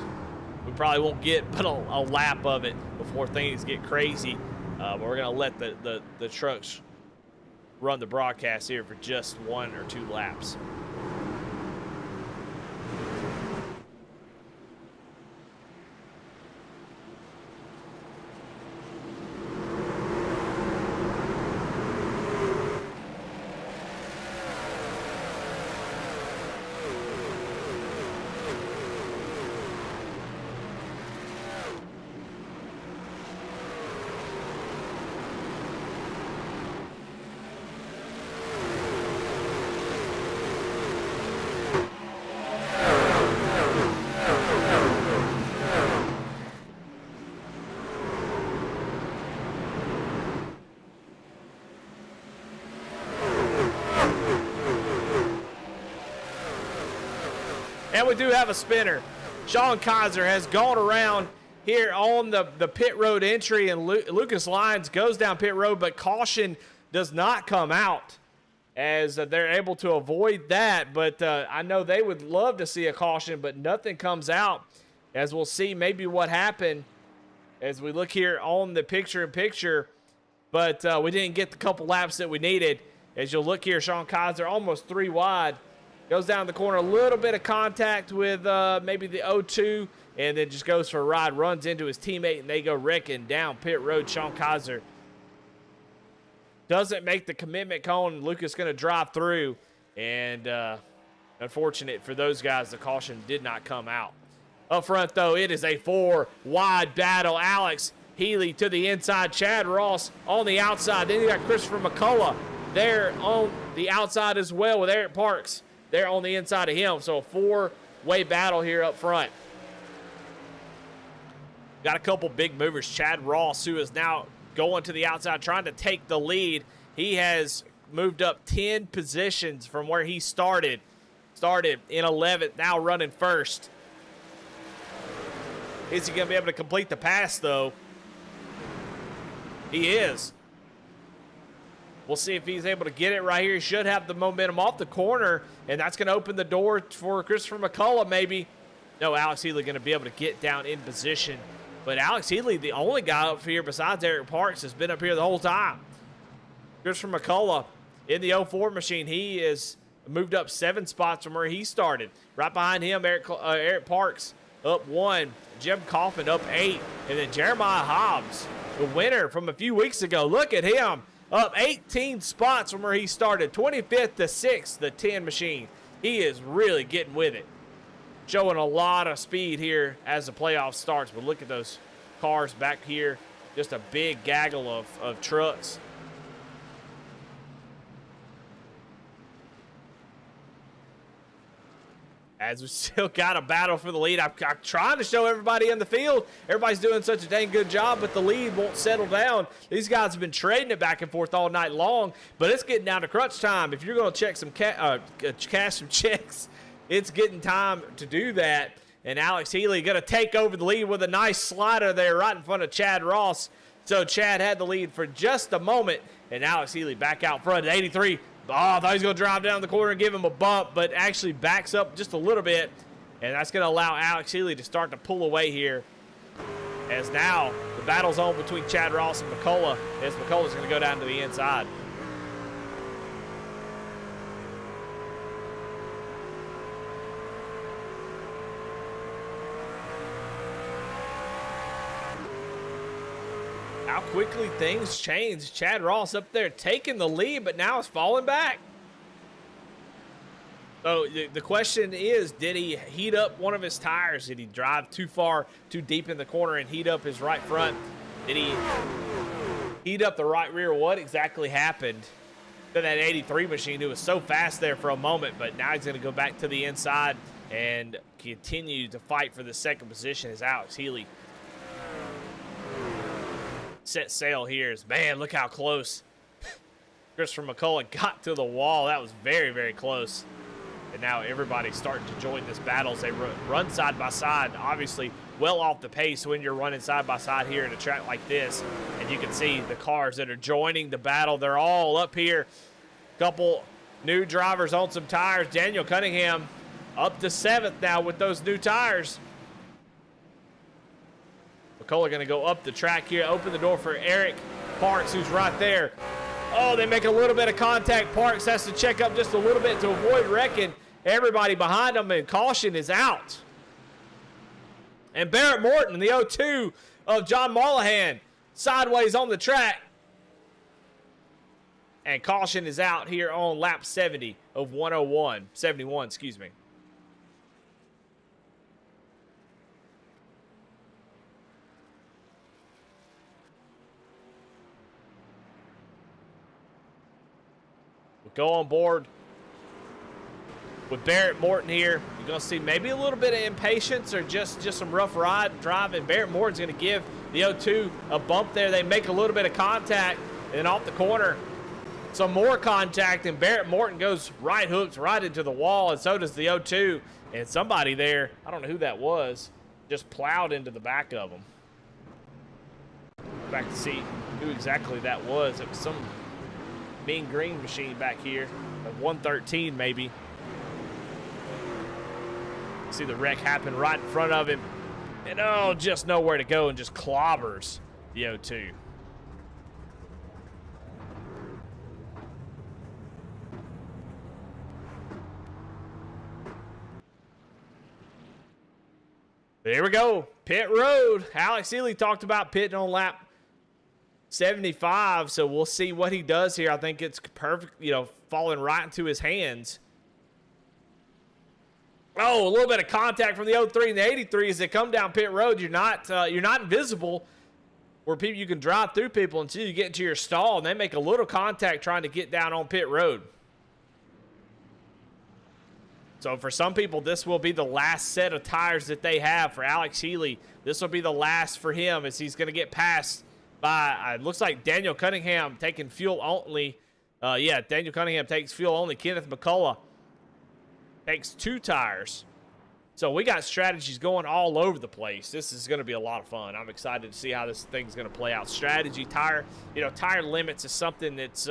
We probably won't get but a lap of it before things get crazy, but we're going to let the trucks run the broadcast here for just 1 or 2 laps. And we do have a spinner. Sean Kaiser has gone around here on the pit road entry, and Lucas Lyons goes down pit road, but caution does not come out as they're able to avoid that. But I know they would love to see a caution, but nothing comes out, as we'll see maybe what happened as we look here on the picture-in-picture. But we didn't get the couple laps that we needed. As you'll look here, Sean Kaiser almost 3 wide. Goes down the corner, a little bit of contact with maybe the 0-2, and then just goes for a ride, runs into his teammate, and they go wrecking down pit road. Sean Kaiser doesn't make the commitment cone. Lucas going to drive through, and unfortunate for those guys, the caution did not come out. Up front, though, it is a 4-wide battle. Alex Healy to the inside, Chad Ross on the outside. Then you got Christopher McCullough there on the outside as well with Eric Parks there on the inside of him. So a 4-way battle here up front. Got a couple big movers. Chad Ross, who is now going to the outside, trying to take the lead. He has moved up 10 positions from where he started. Started in 11th, now running first. Is he going to be able to complete the pass, though? He is. We'll see if he's able to get it right here. He should have the momentum off the corner, and that's going to open the door for Christopher McCullough, maybe. No, Alex Healy going to be able to get down in position. But Alex Healy, the only guy up here besides Eric Parks, has been up here the whole time. Christopher McCullough in the 04 machine. He is moved up 7 spots from where he started. Right behind him, Eric Parks up 1. Jim Coffin up 8. And then Jeremiah Hobbs, the winner from a few weeks ago. Look at him. Up 18 spots from where he started. 25th to 6th, the 10 machine. He is really getting with it. Showing a lot of speed here as the playoff starts. But look at those cars back here. Just a big gaggle of trucks. As we still got a battle for the lead. I'm trying to show everybody in the field. Everybody's doing such a dang good job, but the lead won't settle down. These guys have been trading it back and forth all night long, but it's getting down to crunch time. If you're going to check some cash some checks, it's getting time to do that. And Alex Healy going to take over the lead with a nice slider there right in front of Chad Ross. So Chad had the lead for just a moment, and Alex Healy back out front at 83. Oh, I thought he was going to drive down the corner and give him a bump, but actually backs up just a little bit. And that's going to allow Alex Healy to start to pull away here. As now the battle's on between Chad Ross and McCullough, as McCullough's going to go down to the inside. How quickly things change. Chad Ross up there taking the lead, but now it's falling back. So the question is, did he heat up one of his tires? Did he drive too far, too deep in the corner and heat up his right front? Did he heat up the right rear? What exactly happened to that 83 machine who was so fast there for a moment, but now he's going to go back to the inside and continue to fight for the second position as Alex Healy set sail here. Man, look how close Christopher McCullough got to the wall. That was very, very close. And now everybody's starting to join this battle as they run side by side. Obviously, well off the pace when you're running side by side here at a track like this. And you can see the cars that are joining the battle. They're all up here. Couple new drivers on some tires. Daniel Cunningham up to 7th now with those new tires. McCullough going to go up the track here, open the door for Eric Parks, who's right there. Oh, they make a little bit of contact. Parks has to check up just a little bit to avoid wrecking everybody behind him, and caution is out. And Barrett Morton, the 0-2 of John Mollahan, sideways on the track. And caution is out here on lap 71, excuse me. Go on board with Barrett Morton here. You're going to see maybe a little bit of impatience or just some rough ride driving. Barrett Morton's going to give the 0-2 a bump there. They make a little bit of contact, and then off the corner, some more contact, and Barrett Morton goes right hooks right into the wall, and so does the 0-2. And somebody there, I don't know who that was, just plowed into the back of him. Back to see who exactly that was. It was some mean green machine back here, a 113 maybe. See the wreck happen right in front of him, and oh, just nowhere to go, and just clobbers the 0-2. There we go, pit road. Alex Seeley talked about pitting on lap 75, so we'll see what he does here. I think it's perfect, you know, falling right into his hands. Oh, a little bit of contact from the 03 and the 83 as they come down pit road. You're not invisible where people you can drive through people until you get into your stall, and they make a little contact trying to get down on pit road. So for some people, this will be the last set of tires that they have. For Alex Healy, this will be the last for him as he's going to get passed by, it looks like Daniel Cunningham taking fuel only. Yeah, Daniel Cunningham takes fuel only. Kenneth McCullough takes 2 tires. So we got strategies going all over the place. This is going to be a lot of fun. I'm excited to see how this thing's going to play out. Strategy, tire limits is something that's,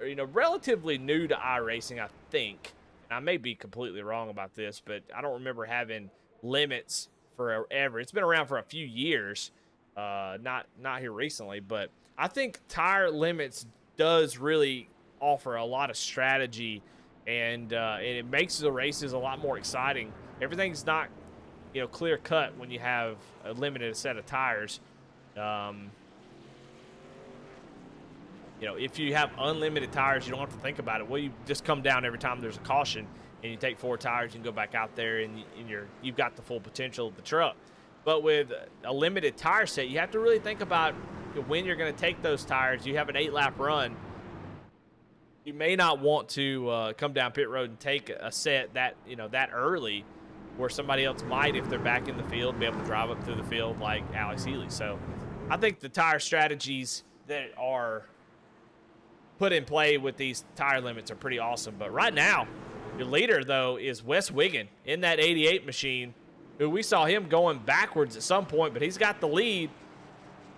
relatively new to iRacing, I think. I may be completely wrong about this, but I don't remember having limits forever. It's been around for a few years, not here recently, but I think tire limits does really offer a lot of strategy, and it makes the races a lot more exciting. Everything's not, clear cut when you have a limited set of tires. If you have unlimited tires, you don't have to think about it. Well, you just come down every time there's a caution, and you take 4 tires, you can go back out there, and you've got the full potential of the truck. But with a limited tire set, you have to really think about when you're going to take those tires. You have an 8-lap run. You may not want to come down pit road and take a set that early, where somebody else might, if they're back in the field, be able to drive up through the field like Alex Healy. So I think the tire strategies that are put in play with these tire limits are pretty awesome. But right now, your leader, though, is Wes Wiggin in that 88 machine, who we saw him going backwards at some point, but he's got the lead.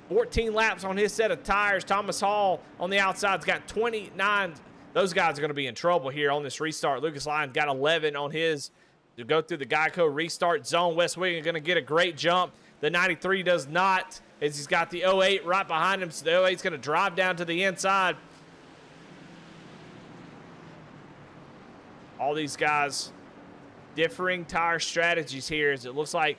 14 laps on his set of tires. Thomas Hall on the outside's got 29. Those guys are going to be in trouble here on this restart. Lucas Lyons got 11 on his to go through the Geico restart zone. Wes Wiggin going to get a great jump. The 93 does not, as he's got the 08 right behind him, so the 08's going to drive down to the inside. All these guys, differing tire strategies here, as it looks like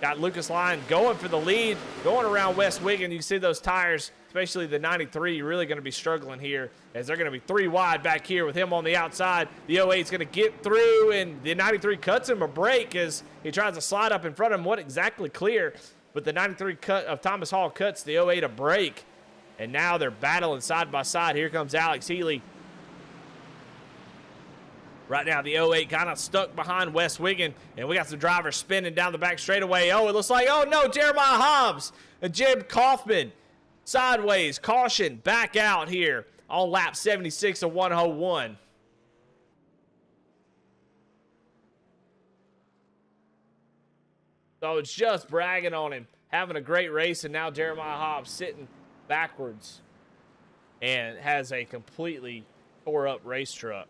got Lucas Lyon going for the lead, going around Wes Wiggin. You see those tires, especially the 93, really going to be struggling here, as they're going to be 3 wide back here with him on the outside. The 08's going to get through, and the 93 cuts him a break as he tries to slide up in front of him. What exactly clear, but the 93 cut of Thomas Hall cuts the 08 a break, and now they're battling side by side. Here comes Alex Healy. Right now, the 08 kind of stuck behind Wes Wiggin, and we got some drivers spinning down the back straightaway. Oh, it looks like, oh no, Jeremiah Hobbs and Jim Kaufman sideways. Caution, back out here on lap 76 of 101. So it's just bragging on him, having a great race, and now Jeremiah Hobbs sitting backwards and has a completely tore up race truck.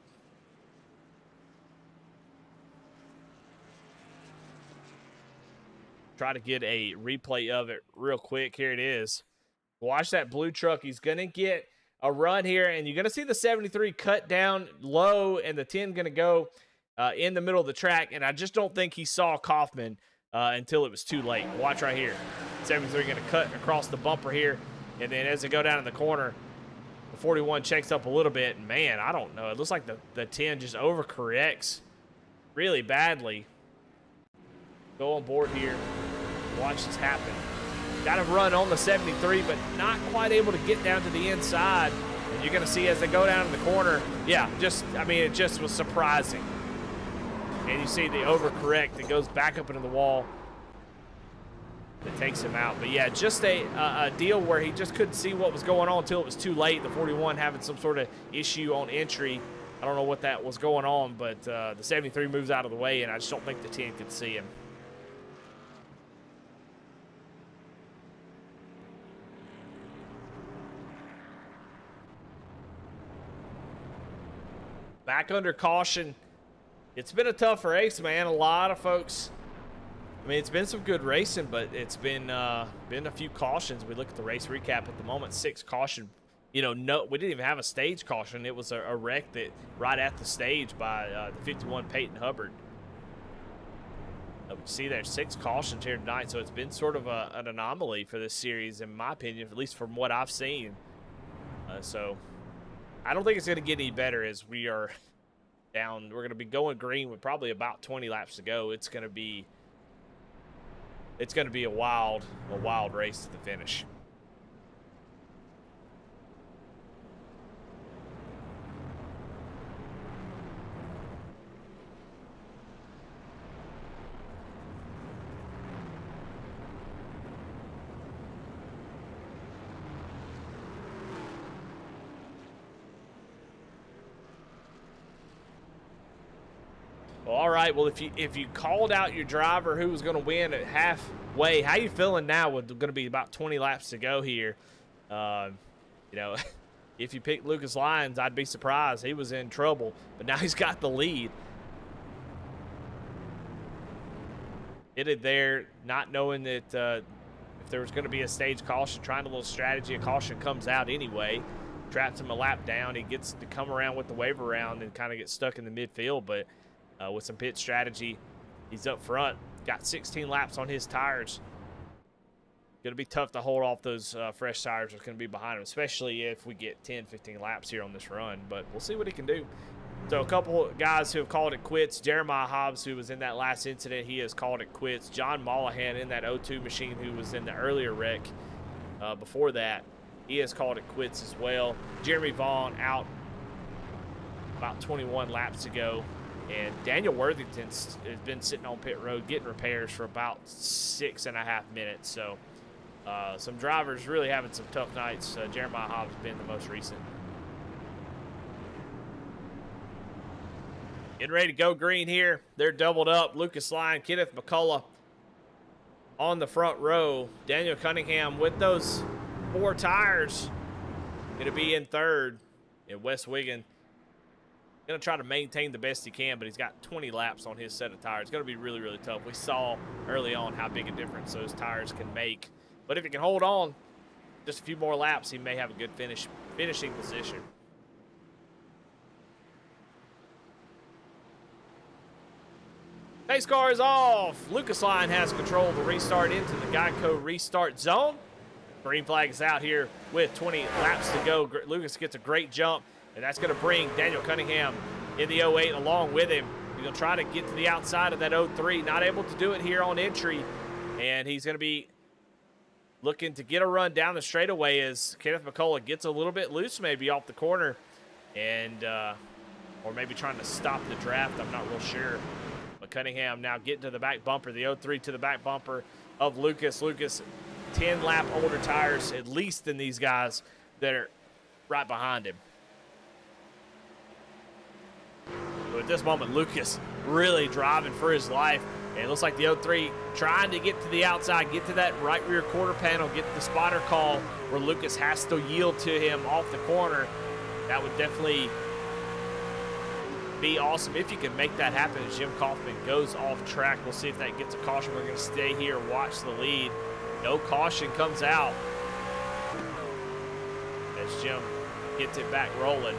Try to get a replay of it real quick. Here it is. Watch that blue truck. He's going to get a run here, and you're going to see the 73 cut down low, and the 10 going to go in the middle of the track, and I just don't think he saw Kaufman until it was too late. Watch right here. 73 going to cut across the bumper here, and then as they go down in the corner, the 41 checks up a little bit, and man, I don't know. It looks like the 10 just overcorrects really badly. Go on board here. Watch this happen. Got him run on the 73, but not quite able to get down to the inside. And you're going to see as they go down in the corner, yeah, it just was surprising. And you see the overcorrect that goes back up into the wall. that takes him out. But yeah, just a deal where he just couldn't see what was going on until it was too late. The 41 having some sort of issue on entry. I don't know what that was going on, but the 73 moves out of the way, and I just don't think the 10 could see him. Back under caution. It's been a tough race, man. A lot of folks. I mean, it's been some good racing, but it's been a few cautions. We look at the race recap at the moment. 6 caution. You know, no, we didn't even have a stage caution. It was a wreck that right at the stage by the 51 Peyton Hubbard. We see there's 6 cautions here tonight, so it's been sort of an anomaly for this series, in my opinion, at least from what I've seen. So I don't think it's going to get any better as we are down. We're going to be going green with probably about 20 laps to go. It's going to be a wild race to the finish. Well, all right. Well, if you called out your driver who was going to win at halfway, how you feeling now with going to be about 20 laps to go here? You know, if you picked Lucas Lyons, I'd be surprised. He was in trouble, but now he's got the lead. Hit it there, not knowing that if there was going to be a stage caution, trying a little strategy. A caution comes out anyway. Traps him a lap down. He gets to come around with the wave around and kind of get stuck in the midfield, but with some pit strategy, he's up front. Got 16 laps on his tires. Going to be tough to hold off those fresh tires that's going to be behind him, especially if we get 10, 15 laps here on this run. But we'll see what he can do. So a couple of guys who have called it quits. Jeremiah Hobbs, who was in that last incident, he has called it quits. John Mollahan in that O2 machine, who was in the earlier wreck before that, he has called it quits as well. Jeremy Vaughn out about 21 laps to go. And Daniel Worthington has been sitting on pit road getting repairs for about 6.5 minutes. So some drivers really having some tough nights. Jeremiah Hobbs has been the most recent. Getting ready to go green here. They're doubled up. Lucas Lyon, Kenneth McCullough on the front row. Daniel Cunningham with those 4 tires going to be in third. And Wes Wiggin going to try to maintain the best he can, but he's got 20 laps on his set of tires. It's going to be really, really tough. We saw early on how big a difference those tires can make. But if he can hold on just a few more laps, he may have a good finishing position. Pace car is off. Lucas Lyon has control of the restart into the Geico restart zone. Green flag is out here with 20 laps to go. Lucas gets a great jump. And that's going to bring Daniel Cunningham in the 08 along with him. He's going to try to get to the outside of that 03. Not able to do it here on entry. And he's going to be looking to get a run down the straightaway as Kenneth McCullough gets a little bit loose maybe off the corner. And or maybe trying to stop the draft. I'm not real sure. But Cunningham now getting to the back bumper. The 03 to the back bumper of Lucas. Lucas, 10 lap older tires at least than these guys that are right behind him. But at this moment, Lucas really driving for his life. And it looks like the 03 trying to get to the outside, get to that right rear quarter panel, get the spotter call where Lucas has to yield to him off the corner. That would definitely be awesome if you can make that happen as Jim Kaufman goes off track. We'll see if that gets a caution. We're going to stay here, watch the lead. No caution comes out as Jim gets it back rolling.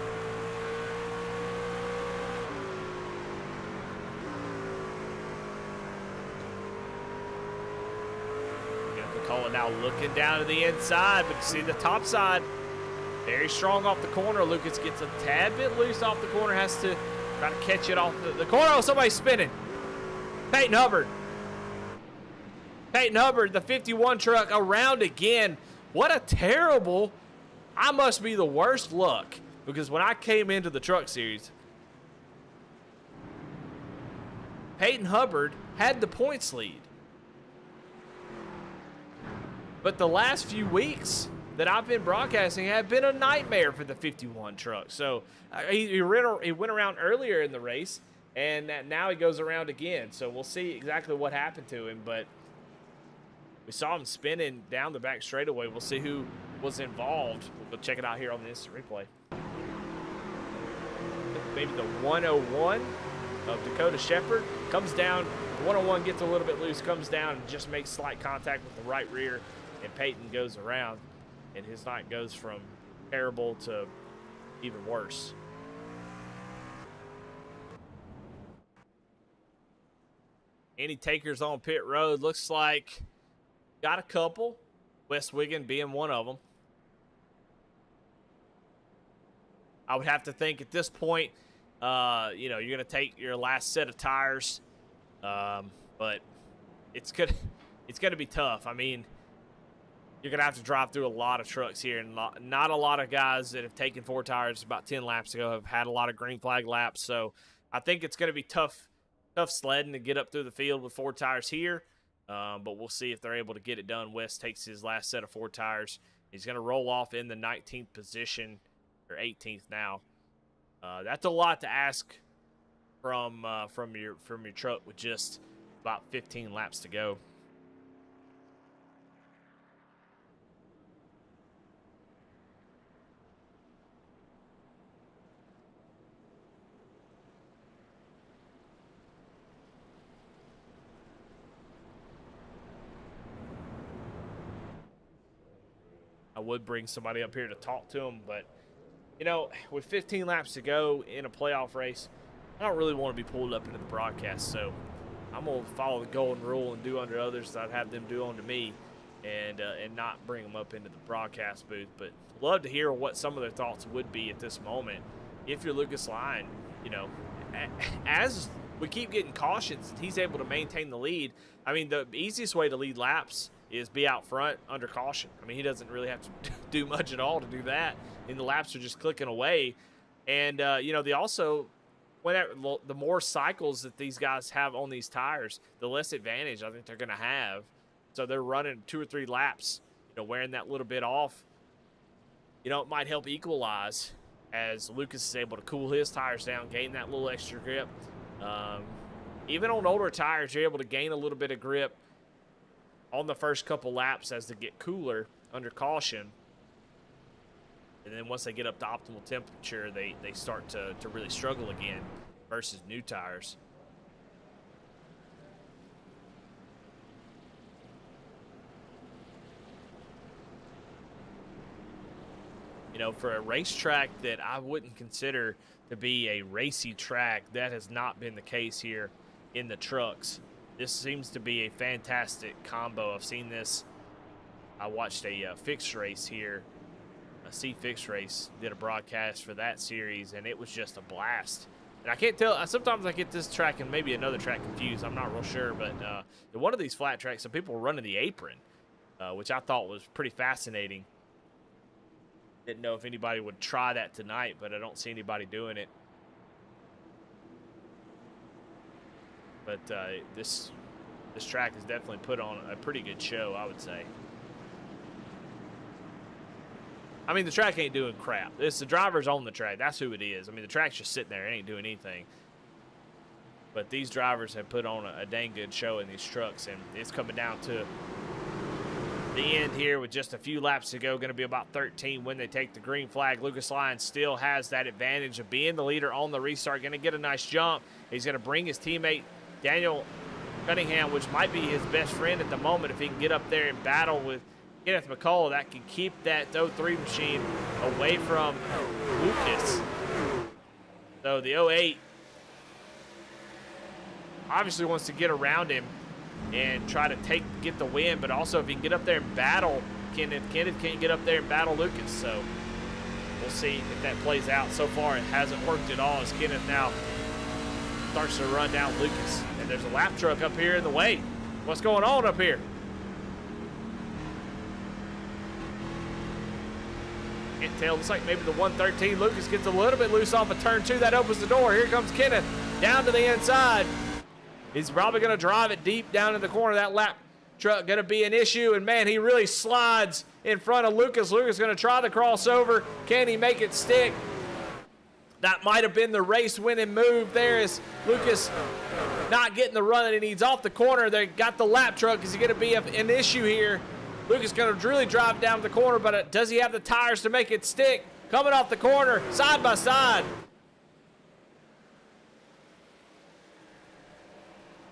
McCullough now looking down to the inside, but you see the top side very strong off the corner. Lucas gets a tad bit loose off the corner, has to try to catch it off the corner. Oh, somebody's spinning. Peyton Hubbard. Peyton Hubbard, the 51 truck, around again. What a terrible, I must be the worst luck, because when I came into the truck series, Peyton Hubbard had the points lead. But the last few weeks that I've been broadcasting have been a nightmare for the 51 truck. So he went around earlier in the race, and now he goes around again. So we'll see exactly what happened to him. But we saw him spinning down the back straightaway. We'll see who was involved. We'll go check it out here on the instant replay. Maybe the 101 of Dakota Shepherd comes down. The 101 gets a little bit loose, comes down, and just makes slight contact with the right rear. And Peyton goes around, and his night goes from terrible to even worse. Any takers on pit road? Looks like got a couple. West Wiggin being one of them. I would have to think at this point, you're going to take your last set of tires, but it's gonna be tough. I mean, you're going to have to drive through a lot of trucks here, and not a lot of guys that have taken 4 tires about 10 laps ago have had a lot of green flag laps. So I think it's going to be tough sledding to get up through the field with 4 tires here, but we'll see if they're able to get it done. West takes his last set of 4 tires. He's going to roll off in the 19th position, or 18th now. That's a lot to ask from your truck with just about 15 laps to go. I would bring somebody up here to talk to him, but with 15 laps to go in a playoff race, I don't really want to be pulled up into the broadcast. So I'm going to follow the golden rule and do unto others that I'd have them do unto me, and not bring them up into the broadcast booth. But love to hear what some of their thoughts would be at this moment. If you're Lucas Lyon, as we keep getting cautions, he's able to maintain the lead. I mean, the easiest way to lead laps is be out front under caution. I mean, he doesn't really have to do much at all to do that, and the laps are just clicking away. And they also, the more cycles that these guys have on these tires, the less advantage I think they're going to have. So they're running 2 or 3 laps, wearing that little bit off. It might help equalize as Lucas is able to cool his tires down, gain that little extra grip. Even on older tires, you're able to gain a little bit of grip on the first couple laps as they get cooler under caution. And then once they get up to optimal temperature, they start to really struggle again versus new tires. For a racetrack that I wouldn't consider to be a racy track, that has not been the case here in the trucks. This seems to be a fantastic combo. I've seen this. I watched a fixed race here, a C fixed race, did a broadcast for that series, and it was just a blast. And I can't tell, sometimes I get this track and maybe another track confused. I'm not real sure, but one of these flat tracks, some people were running the apron, which I thought was pretty fascinating. Didn't know if anybody would try that tonight, but I don't see anybody doing it. But this track has definitely put on a pretty good show, I would say. I mean, the track ain't doing crap. It's the drivers on the track. That's who it is. I mean, the track's just sitting there. It ain't doing anything. But these drivers have put on a dang good show in these trucks, and it's coming down to the end here with just a few laps to go. Going to be about 13 when they take the green flag. Lucas Lyon still has that advantage of being the leader on the restart. Going to get a nice jump. He's going to bring his teammate Daniel Cunningham, which might be his best friend at the moment, if he can get up there and battle with Kenneth McCall. That can keep that 03 machine away from Lucas. So the 08 obviously wants to get around him and try to get the win, but also if he can get up there and battle Kenneth can't get up there and battle Lucas. So we'll see if that plays out. So far it hasn't worked at all as Kenneth now starts to run down Lucas. And there's a lap truck up here in the way. What's going on up here? Can't tell. Looks like maybe the 113 Lucas gets a little bit loose off of turn 2. That opens the door. Here comes Kenneth down to the inside. He's probably going to drive it deep down in the corner. That lap truck going to be an issue. And, man, he really slides in front of Lucas. Lucas going to try the crossover. Can he make it stick? That might have been the race-winning move there as Lucas not getting the run, and he's off the corner. They got the lap truck. Is he going to be an issue here? Lucas going to really drive down the corner, but does he have the tires to make it stick? Coming off the corner, side by side.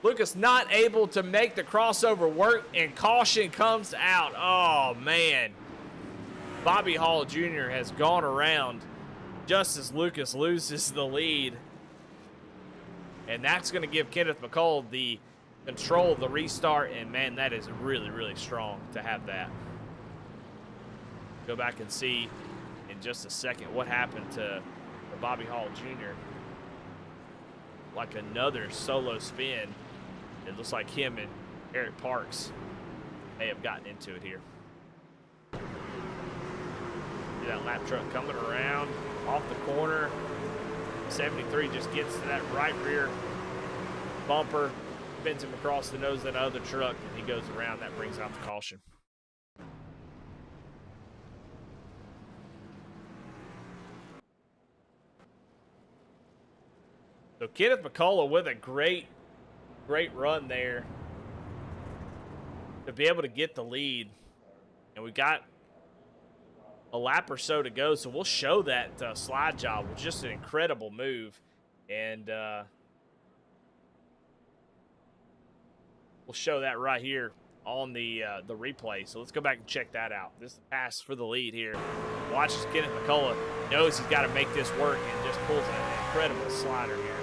Lucas not able to make the crossover work, and caution comes out. Oh, man. Bobby Hall Jr. has gone around just as Lucas loses the lead. And that's going to give Kenneth McCullough the control of the restart. And, man, that is really, really strong to have that. Go back and see in just a second what happened to Bobby Hall Jr. Like another solo spin. It looks like him and Eric Parks may have gotten into it here. See that lap truck coming around off the corner. 73 just gets to that right rear bumper, bends him across the nose of that other truck, and he goes around. That brings out the caution. So Kenneth McCullough with a great run there to be able to get the lead. And we got a lap or so to go, so we'll show that slide job. It was just an incredible move. And we'll show that right here on the replay. So let's go back and check that out. This is the pass for the lead here. Watch as Kenneth McCullough knows he's got to make this work and just pulls an incredible slider here.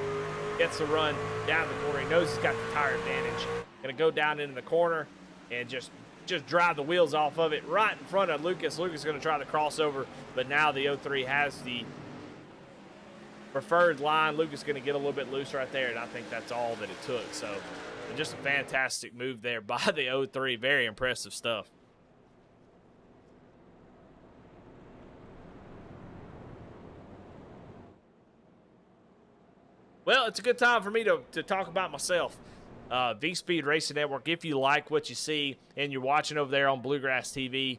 Gets the run down the corner. He knows he's got the tire advantage. Going to go down into the corner and just drive the wheels off of it right in front of Lucas. Lucas is going to try the crossover, but now the 03 has the preferred line. Lucas is going to get a little bit loose right there, and I think that's all that it took. So just a fantastic move there by the 03. Very impressive stuff. Well, it's a good time for me to talk about myself. V-Speed Racing Network. If you like what you see and you're watching over there on Bluegrass TV,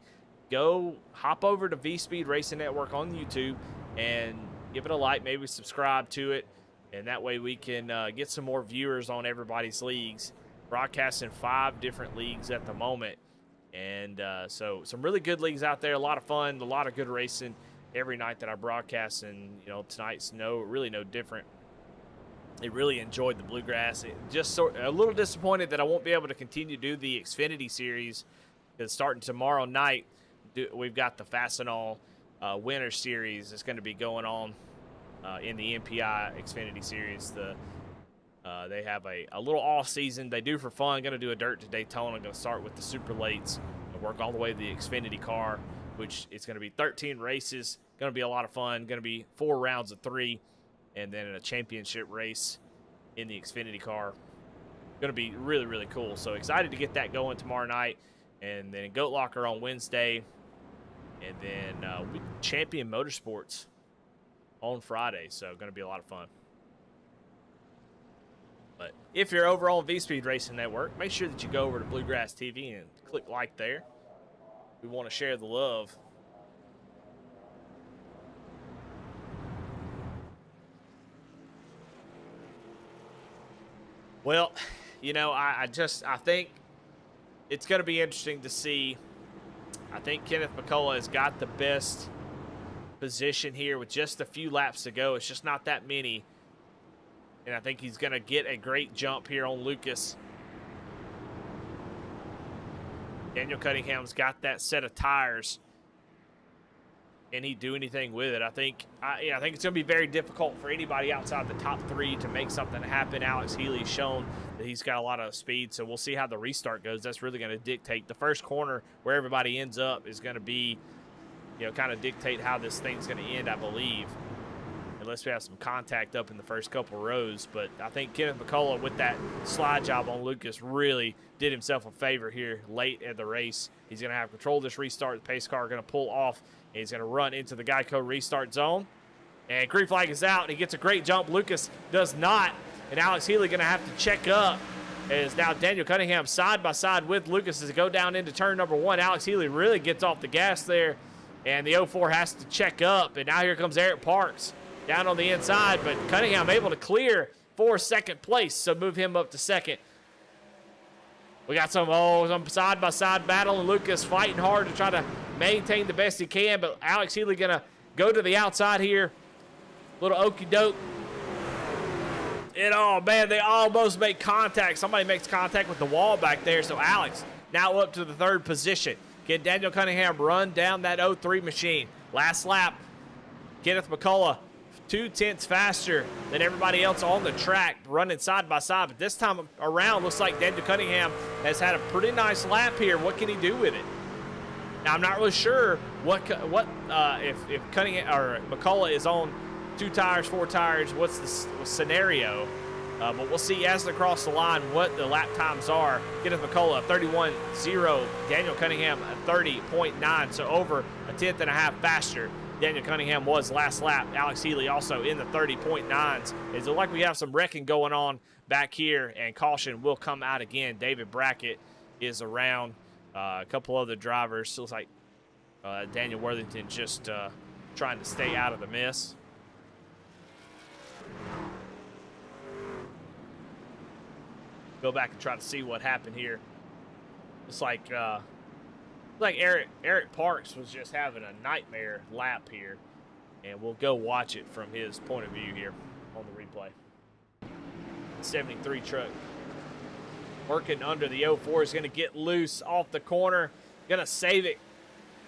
go hop over to V-Speed Racing Network on YouTube and give it a like, maybe subscribe to it, and that way we can get some more viewers on everybody's leagues. Broadcasting 5 different leagues at the moment, and so some really good leagues out there, a lot of fun, a lot of good racing every night that I broadcast, and tonight's really no different. I really enjoyed the Bluegrass. Just a little disappointed that I won't be able to continue to do the Xfinity Series, because starting tomorrow night, we've got the Fastenal Winter Series that's going to be going on in the MPI Xfinity Series. They have a little off season. They do for fun. Going to do a Dirt to Daytona. Going to start with the super lates and work all the way to the Xfinity car, which is going to be 13 races. Going to be a lot of fun. Going to be 4 rounds of 3. And then in a championship race in the Xfinity car. Going to be really, really cool. So excited to get that going tomorrow night. And then Goat Locker on Wednesday. And then Champion Motorsports on Friday. So going to be a lot of fun. But if you're over on V-Speed Racing Network, make sure that you go over to Bluegrass TV and click like there. We want to share the love. Well, I think it's going to be interesting to see. I think Kenneth McCullough has got the best position here with just a few laps to go. It's just not that many. And I think he's going to get a great jump here on Lucas. Daniel Cunningham's got that set of tires. Can he do anything with it? I think it's going to be very difficult for anybody outside the top 3 to make something happen. Alex Healy's shown that he's got a lot of speed, so we'll see how the restart goes. That's really going to dictate. The first corner where everybody ends up is going to be, kind of dictate how this thing's going to end, I believe, unless we have some contact up in the first couple rows. But I think Kenneth McCullough with that slide job on Lucas really did himself a favor here late in the race. He's going to have control of this restart. The pace car going to pull off. He's going to run into the Geico restart zone. And green flag is out. He gets a great jump. Lucas does not. And Alex Healy going to have to check up Is now Daniel Cunningham side by side with Lucas as they go down into turn number 1. Alex Healy really gets off the gas there, and the 04 has to check up. And now here comes Eric Parks down on the inside, but Cunningham able to clear for second place, so move him up to second. We got some side by side battle, and Lucas fighting hard to try to maintain the best he can, but Alex Healy gonna go to the outside here. Little okey doke. And oh man, they almost make contact. Somebody makes contact with the wall back there. So Alex now up to the 3rd position. Get Daniel Cunningham run down that 03 machine. Last lap, Kenneth McCullough 2/10 faster than everybody else on the track, running side by side. But this time around, looks like Daniel Cunningham has had a pretty nice lap here. What can he do with it? Now I'm not really sure if Cunningham or McCullough is on 2 tires, 4 tires, what's the scenario? But we'll see as they cross the line what the lap times are. Kenneth McCullough 31.0, Daniel Cunningham 30.9, so over a 10th and a half faster. Daniel Cunningham was last lap. Alex Healy also in the 30.9s. It's like we have some wrecking going on back here, and caution will come out again. David Brackett is around. A couple other drivers. Looks like Daniel Worthington just trying to stay out of the mess. Go back and try to see what happened here. It's like Eric Parks was just having a nightmare lap here, and we'll go watch it from his point of view here on the replay. 73 truck working under the 04 is going to get loose off the corner, going to save it.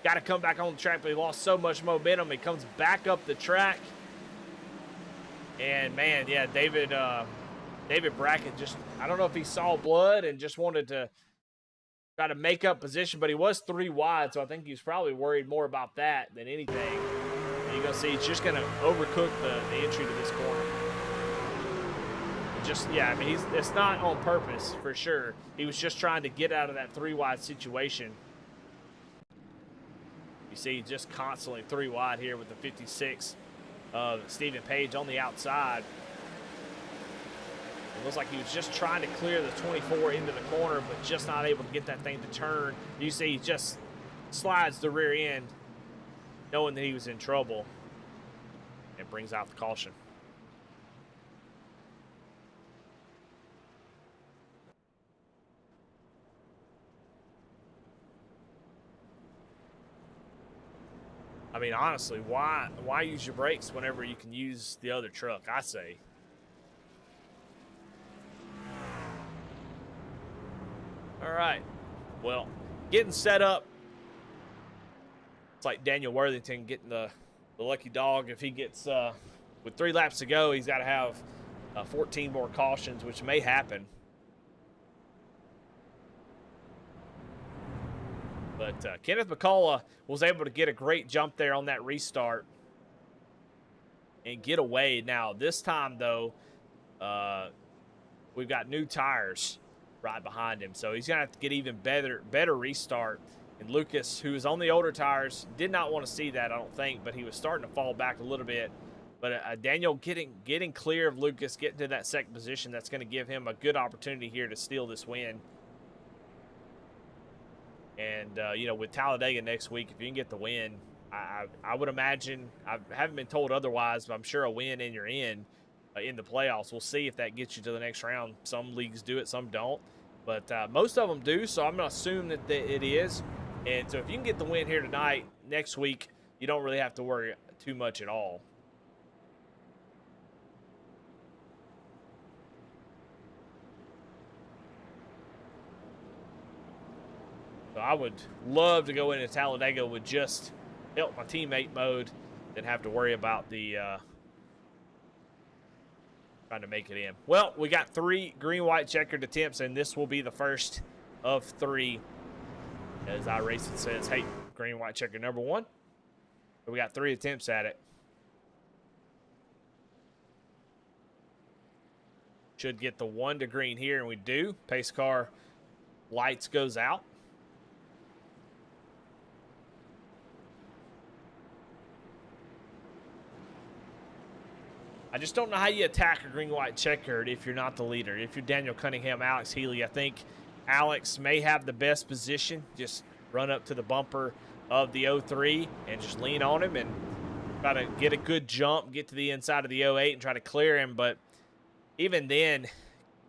Got to come back on the track, but he lost so much momentum. He comes back up the track, and man, yeah, David Brackett just, I don't know if he saw blood and just wanted to try to make up position, but he was 3 wide, so I think he was probably worried more about that than anything. And you're going to see he's just going to overcook the entry to this corner. Just, yeah, I mean, it's not on purpose for sure. He was just trying to get out of that 3 wide situation. You see just constantly 3 wide here with the 56 of Stephen Page on the outside. It looks like he was just trying to clear the 24 into the corner, but just not able to get that thing to turn. You see he just slides the rear end, knowing that he was in trouble, and brings out the caution. I mean, honestly, why use your brakes whenever you can use the other truck, I say. All right, well, getting set up. It's like Daniel Worthington getting the lucky dog. If he gets, with 3 laps to go, he's got to have 14 more cautions, which may happen. But Kenneth McCullough was able to get a great jump there on that restart and get away. Now, this time, though, we've got new tires right behind him. So he's going to have to get even better restart. And Lucas, who is on the older tires, did not want to see that, I don't think, but he was starting to fall back a little bit. But Daniel getting clear of Lucas, getting to that second position, that's going to give him a good opportunity here to steal this win. And, you know, with Talladega next week, if you can get the win, I would imagine, I haven't been told otherwise, but I'm sure a win and you're in the playoffs. We'll see if that gets you to the next round. Some leagues do it, some don't. But most of them do, so I'm going to assume that it is. And so if you can get the win here tonight, next week, you don't really have to worry too much at all. So I would love to go into Talladega with just help my teammate mode, than have to worry about the trying to make it in. Well, we got 3 green-white checkered attempts, and this will be the first of 3. As iRacing says, hey, green-white checker number 1. So we got 3 attempts at it. Should get the 1 to green here, and we do. Pace car lights goes out. I just don't know how you attack a green-white checkered if you're not the leader. If you're Daniel Cunningham, Alex Healy, I think Alex may have the best position. Just run up to the bumper of the 03 and just lean on him and try to get a good jump, get to the inside of the 08 and try to clear him. But even then,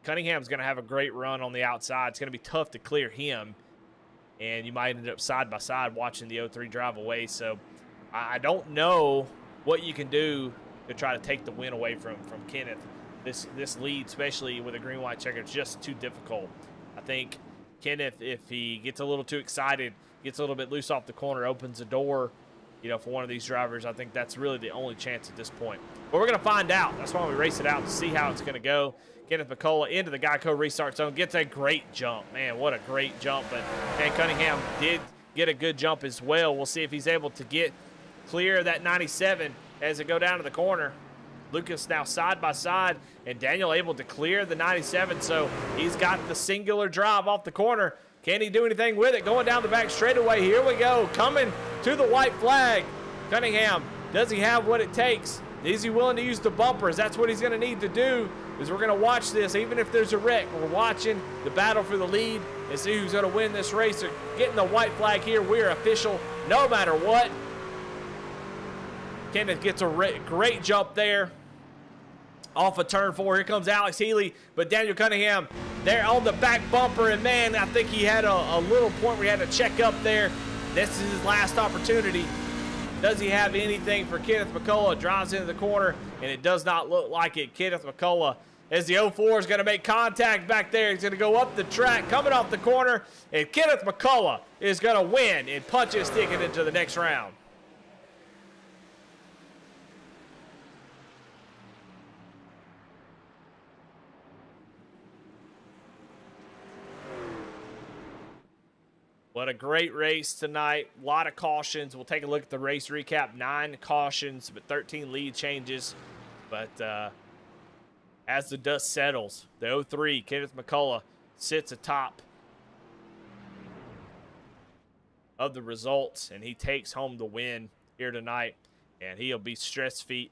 Cunningham's going to have a great run on the outside. It's going to be tough to clear him, and you might end up side by side watching the 03 drive away. So I don't know what you can do to try to take the win away from Kenneth. This lead, especially with a green-white checker, it's just too difficult. I think Kenneth, if he gets a little too excited, gets a little bit loose off the corner, opens the door, for one of these drivers, I think that's really the only chance at this point. But we're going to find out. That's why we race it out to see how it's going to go. Kenneth McCullough into the Geico restart zone, gets a great jump. Man, what a great jump. But Dan Cunningham did get a good jump as well. We'll see if he's able to get clear of that 97 as they go down to the corner. Lucas now side by side, and Daniel able to clear the 97, so he's got the singular drive off the corner. Can he do anything with it? Going down the back straightaway. Here we go. Coming to the white flag. Cunningham, does he have what it takes? Is he willing to use the bumpers? That's what he's going to need to do, is we're going to watch this. Even if there's a wreck, we're watching the battle for the lead and see who's going to win this race. They're getting the white flag here. We're official no matter what. Kenneth gets a great jump there off of turn 4. Here comes Alex Healy, but Daniel Cunningham there on the back bumper, and man, I think he had a little point where he had to check up there. This is his last opportunity. Does he have anything for Kenneth McCullough? Drives into the corner, and it does not look like it. Kenneth McCullough, as the 04 is going to make contact back there. He's going to go up the track, coming off the corner, and Kenneth McCullough is going to win and punch his ticket into the next round. What a great race tonight. A lot of cautions. We'll take a look at the race recap. 9 cautions, but 13 lead changes. But as the dust settles, the 03, Kenneth McCullough, sits atop of the results, and he takes home the win here tonight. And he'll be stress-free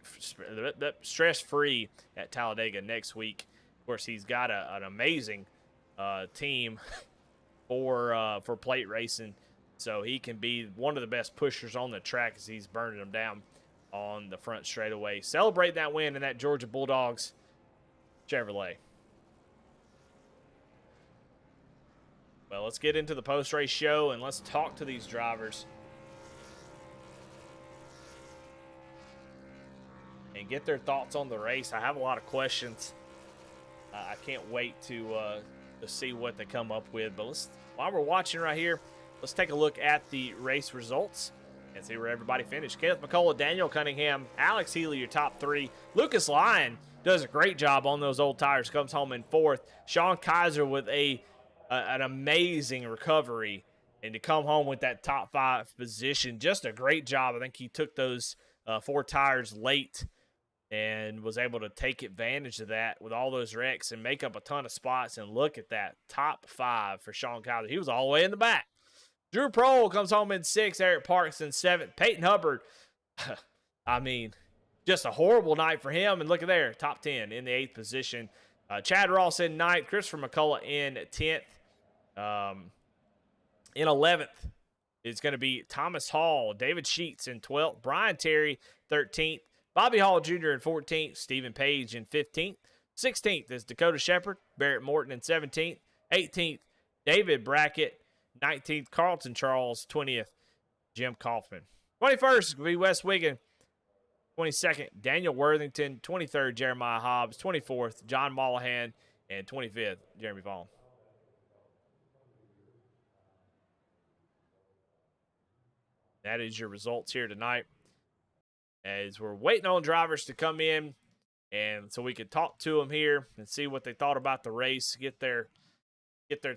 at Talladega next week. Of course, he's got an amazing team for plate racing, so he can be one of the best pushers on the track as he's burning them down on the front straightaway. Celebrate that win in that Georgia Bulldogs Chevrolet. Well, let's get into the post-race show and let's talk to these drivers and get their thoughts on the race. I have a lot of questions. I can't wait to see what they come up with. But while we're watching right here, let's take a look at the race results and see where everybody finished. Kenneth McCullough, Daniel Cunningham, Alex Healy, your top 3. Lucas Lyon does a great job on those old tires, comes home in 4th. Sean Kaiser with an amazing recovery and to come home with that top 5 position. Just a great job. I think he took those 4 tires late and was able to take advantage of that with all those wrecks and make up a ton of spots. And look at that, top 5 for Sean Kaiser. He was all the way in the back. Drew Prohl comes home in 6th, Eric Parks in 7th. Peyton Hubbard, I mean, just a horrible night for him. And look at there, top 10 in the 8th position. Chad Ross in 9th, Christopher McCullough in 10th. In 11th, it's going to be Thomas Hall, David Sheets in 12th, Brian Terry 13th, Bobby Hall Jr. in 14th, Stephen Page in 15th. 16th is Dakota Shepard, Barrett Morton in 17th. 18th, David Brackett. 19th, Carlton Charles. 20th, Jim Kaufman. 21st will be Wes Wiggin. 22nd, Daniel Worthington. 23rd, Jeremiah Hobbs. 24th, John Mollahan. And 25th, Jeremy Vaughn. That is your results here tonight, as we're waiting on drivers to come in, and so we can talk to them here and see what they thought about the race, get their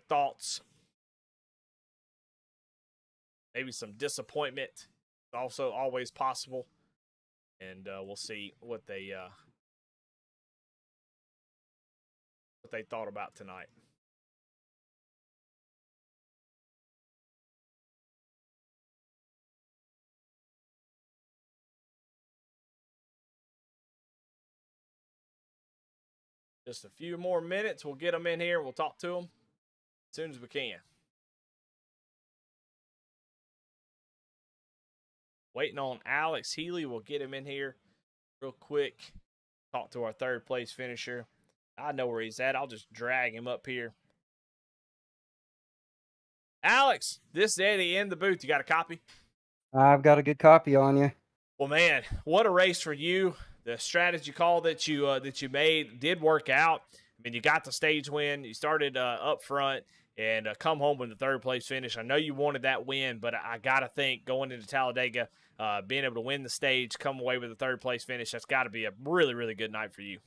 thoughts. Maybe some disappointment, also always possible, and we'll see what they thought about tonight. Just a few more minutes. We'll get them in here. We'll talk to them as soon as we can. Waiting on Alex Healy. We'll get him in here real quick. Talk to our third place finisher. I know where he's at. I'll just drag him up here. Alex, this is Eddie in the booth. You got a copy? I've got a good copy on you. Well, man, what a race for you. The strategy call that you made did work out. I mean, you got the stage win. You started up front and come home with the third place finish. I know you wanted that win, but I got to think going into Talladega, being able to win the stage, come away with a third place finish, that's got to be a really, really good night for you.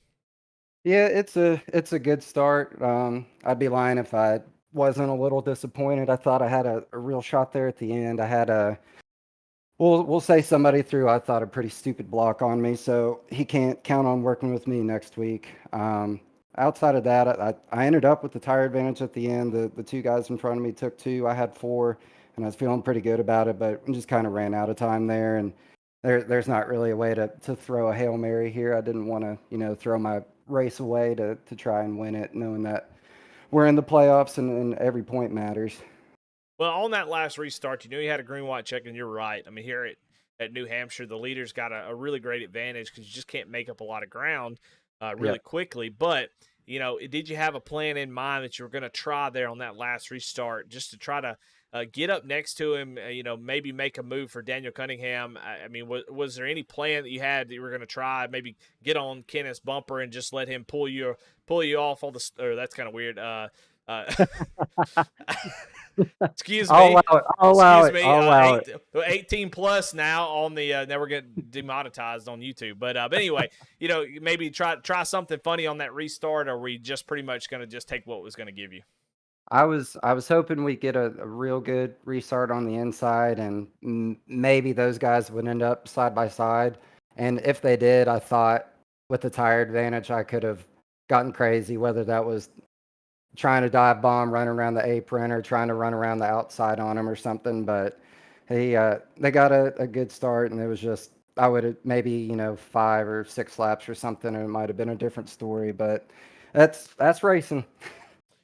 Yeah, it's a good start. I'd be lying if I wasn't a little disappointed. I thought I had a real shot there at the end. I had we'll say somebody threw, I thought, a pretty stupid block on me, so he can't count on working with me next week. Outside of that, I ended up with the tire advantage at the end. The two guys in front of me took 2. I had 4, and I was feeling pretty good about it, but just kind of ran out of time there. And there's not really a way to throw a Hail Mary here. I didn't want to, throw my race away to try and win it, knowing that we're in the playoffs and every point matters. Well, on that last restart, you had a green white check, and you're right. I mean, here at New Hampshire, the leaders got a really great advantage because you just can't make up a lot of ground really quickly. But, did you have a plan in mind that you were going to try there on that last restart just to try to get up next to him, maybe make a move for Daniel Cunningham? I mean, was there any plan that you had that you were going to try, maybe get on Kenneth's bumper and just let him pull you off all the – or that's kind of weird. Excuse me. I'll allow it. 18 plus now on the now we're getting demonetized on YouTube. But anyway, maybe try something funny on that restart, or were we just pretty much going to just take what was going to give you? I was hoping we'd get a real good restart on the inside, and maybe those guys would end up side by side. And if they did, I thought with the tire advantage, I could have gotten crazy, whether that was trying to dive bomb, running around the apron, or trying to run around the outside on him or something. But they got a good start, and it was just, I would have maybe 5 or 6 laps or something, and it might have been a different story. But that's racing.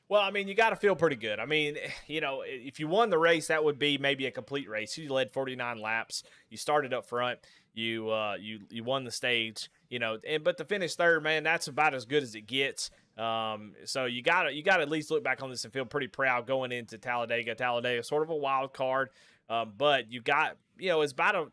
Well, I mean, you got to feel pretty good. I mean, if you won the race, that would be maybe a complete race. You led 49 laps. You started up front. You won the stage. But to finish third, man, that's about as good as it gets. So you got to at least look back on this and feel pretty proud going into Talladega. Talladega, sort of a wild card, but you got it's about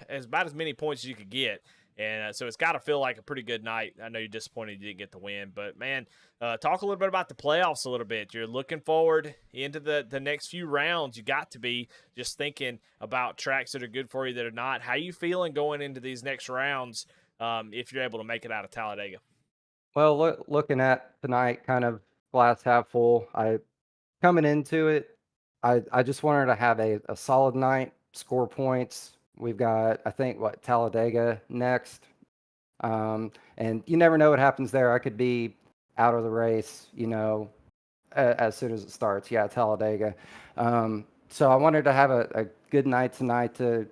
as many points as you could get. And so it's got to feel like a pretty good night. I know you're disappointed you didn't get the win, but man, talk a little bit about the playoffs a little bit. You're looking forward into the next few rounds. You got to be just thinking about tracks that are good for you that are not. How you feeling going into these next rounds if you're able to make it out of Talladega? Well, looking at tonight, kind of glass half full. Coming into it, I just wanted to have a solid night, score points. We've got, I think, Talladega next. And you never know what happens there. I could be out of the race, as soon as it starts. Yeah, Talladega. So I wanted to have a good night tonight to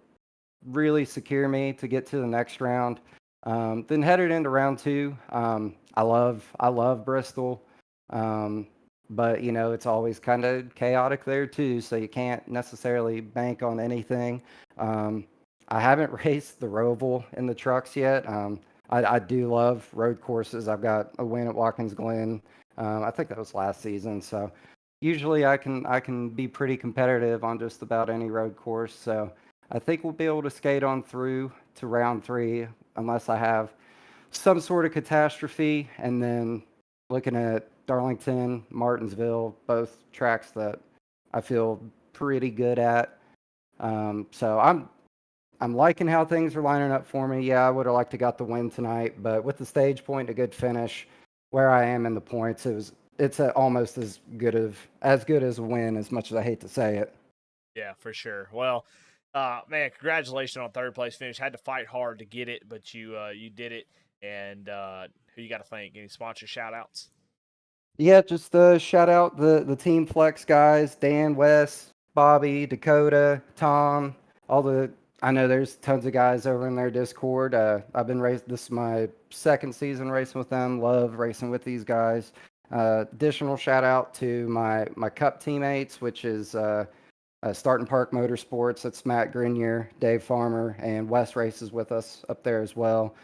really secure me to get to the next round. Then headed into round 2. I love Bristol. But it's always kind of chaotic there too, so you can't necessarily bank on anything. I haven't raced the Roval in the trucks yet. I do love road courses. I've got a win at Watkins Glen. I think that was last season. So usually I can be pretty competitive on just about any road course. So I think we'll be able to skate on through to round 3 unless I have some sort of catastrophe. And then looking at Darlington, Martinsville, both tracks that I feel pretty good at. So I'm liking how things are lining up for me. Yeah, I would have liked to got the win tonight, but with the stage point, a good finish, where I am in the points, it's almost as good as a win, as much as I hate to say it. Yeah, for sure. Well, man, congratulations on third place finish. Had to fight hard to get it, but you did it. And who you got to thank? Any sponsor shout outs? Yeah, just shout out the Team Flex guys, Dan, Wes, Bobby, Dakota, Tom, all the I know there's tons of guys over in their Discord. I've been racing. This is my second season racing with them. Love racing with these guys. Additional shout out to my Cup teammates, which is Starting Park Motorsports. That's Matt Grenier, Dave Farmer, and Wes races with us up there as well.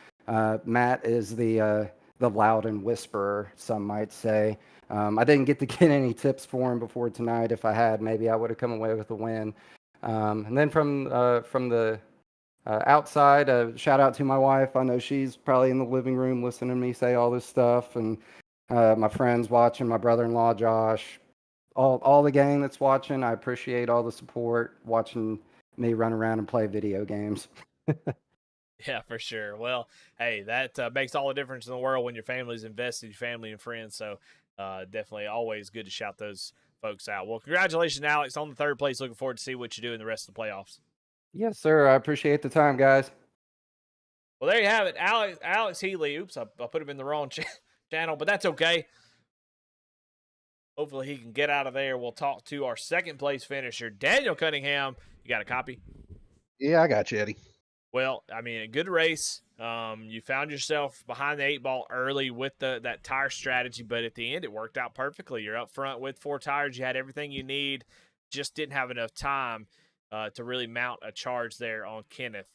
Matt is the loud and whisperer, some might say. I didn't get to get any tips for him before tonight. If I had, maybe I would have come away with a win. And then from the outside, shout out to my wife. I know she's probably in the living room listening to me say all this stuff, and my friends watching, my brother-in-law Josh, all the gang that's watching. I appreciate all the support, watching me run around and play video games. Yeah, for sure. Well, hey, that makes all the difference in the world when your family's invested, your family and friends. So definitely always good to shout those folks out. Well, congratulations, Alex, on the third place. Looking forward to see what you do in the rest of the playoffs. Yes, sir. I appreciate the time, guys. Well, there you have it. Alex Healy. Oops, I put him in the wrong channel, but that's okay. Hopefully he can get out of there. We'll talk to our second place finisher, Daniel Cunningham. You got a copy? Yeah, I got you, Eddie. Well, I mean, a good race. You found yourself behind the 8 ball early with that tire strategy, but at the end it worked out perfectly. You're up front with 4 tires. You had everything you need. Just didn't have enough time to really mount a charge there on Kenneth.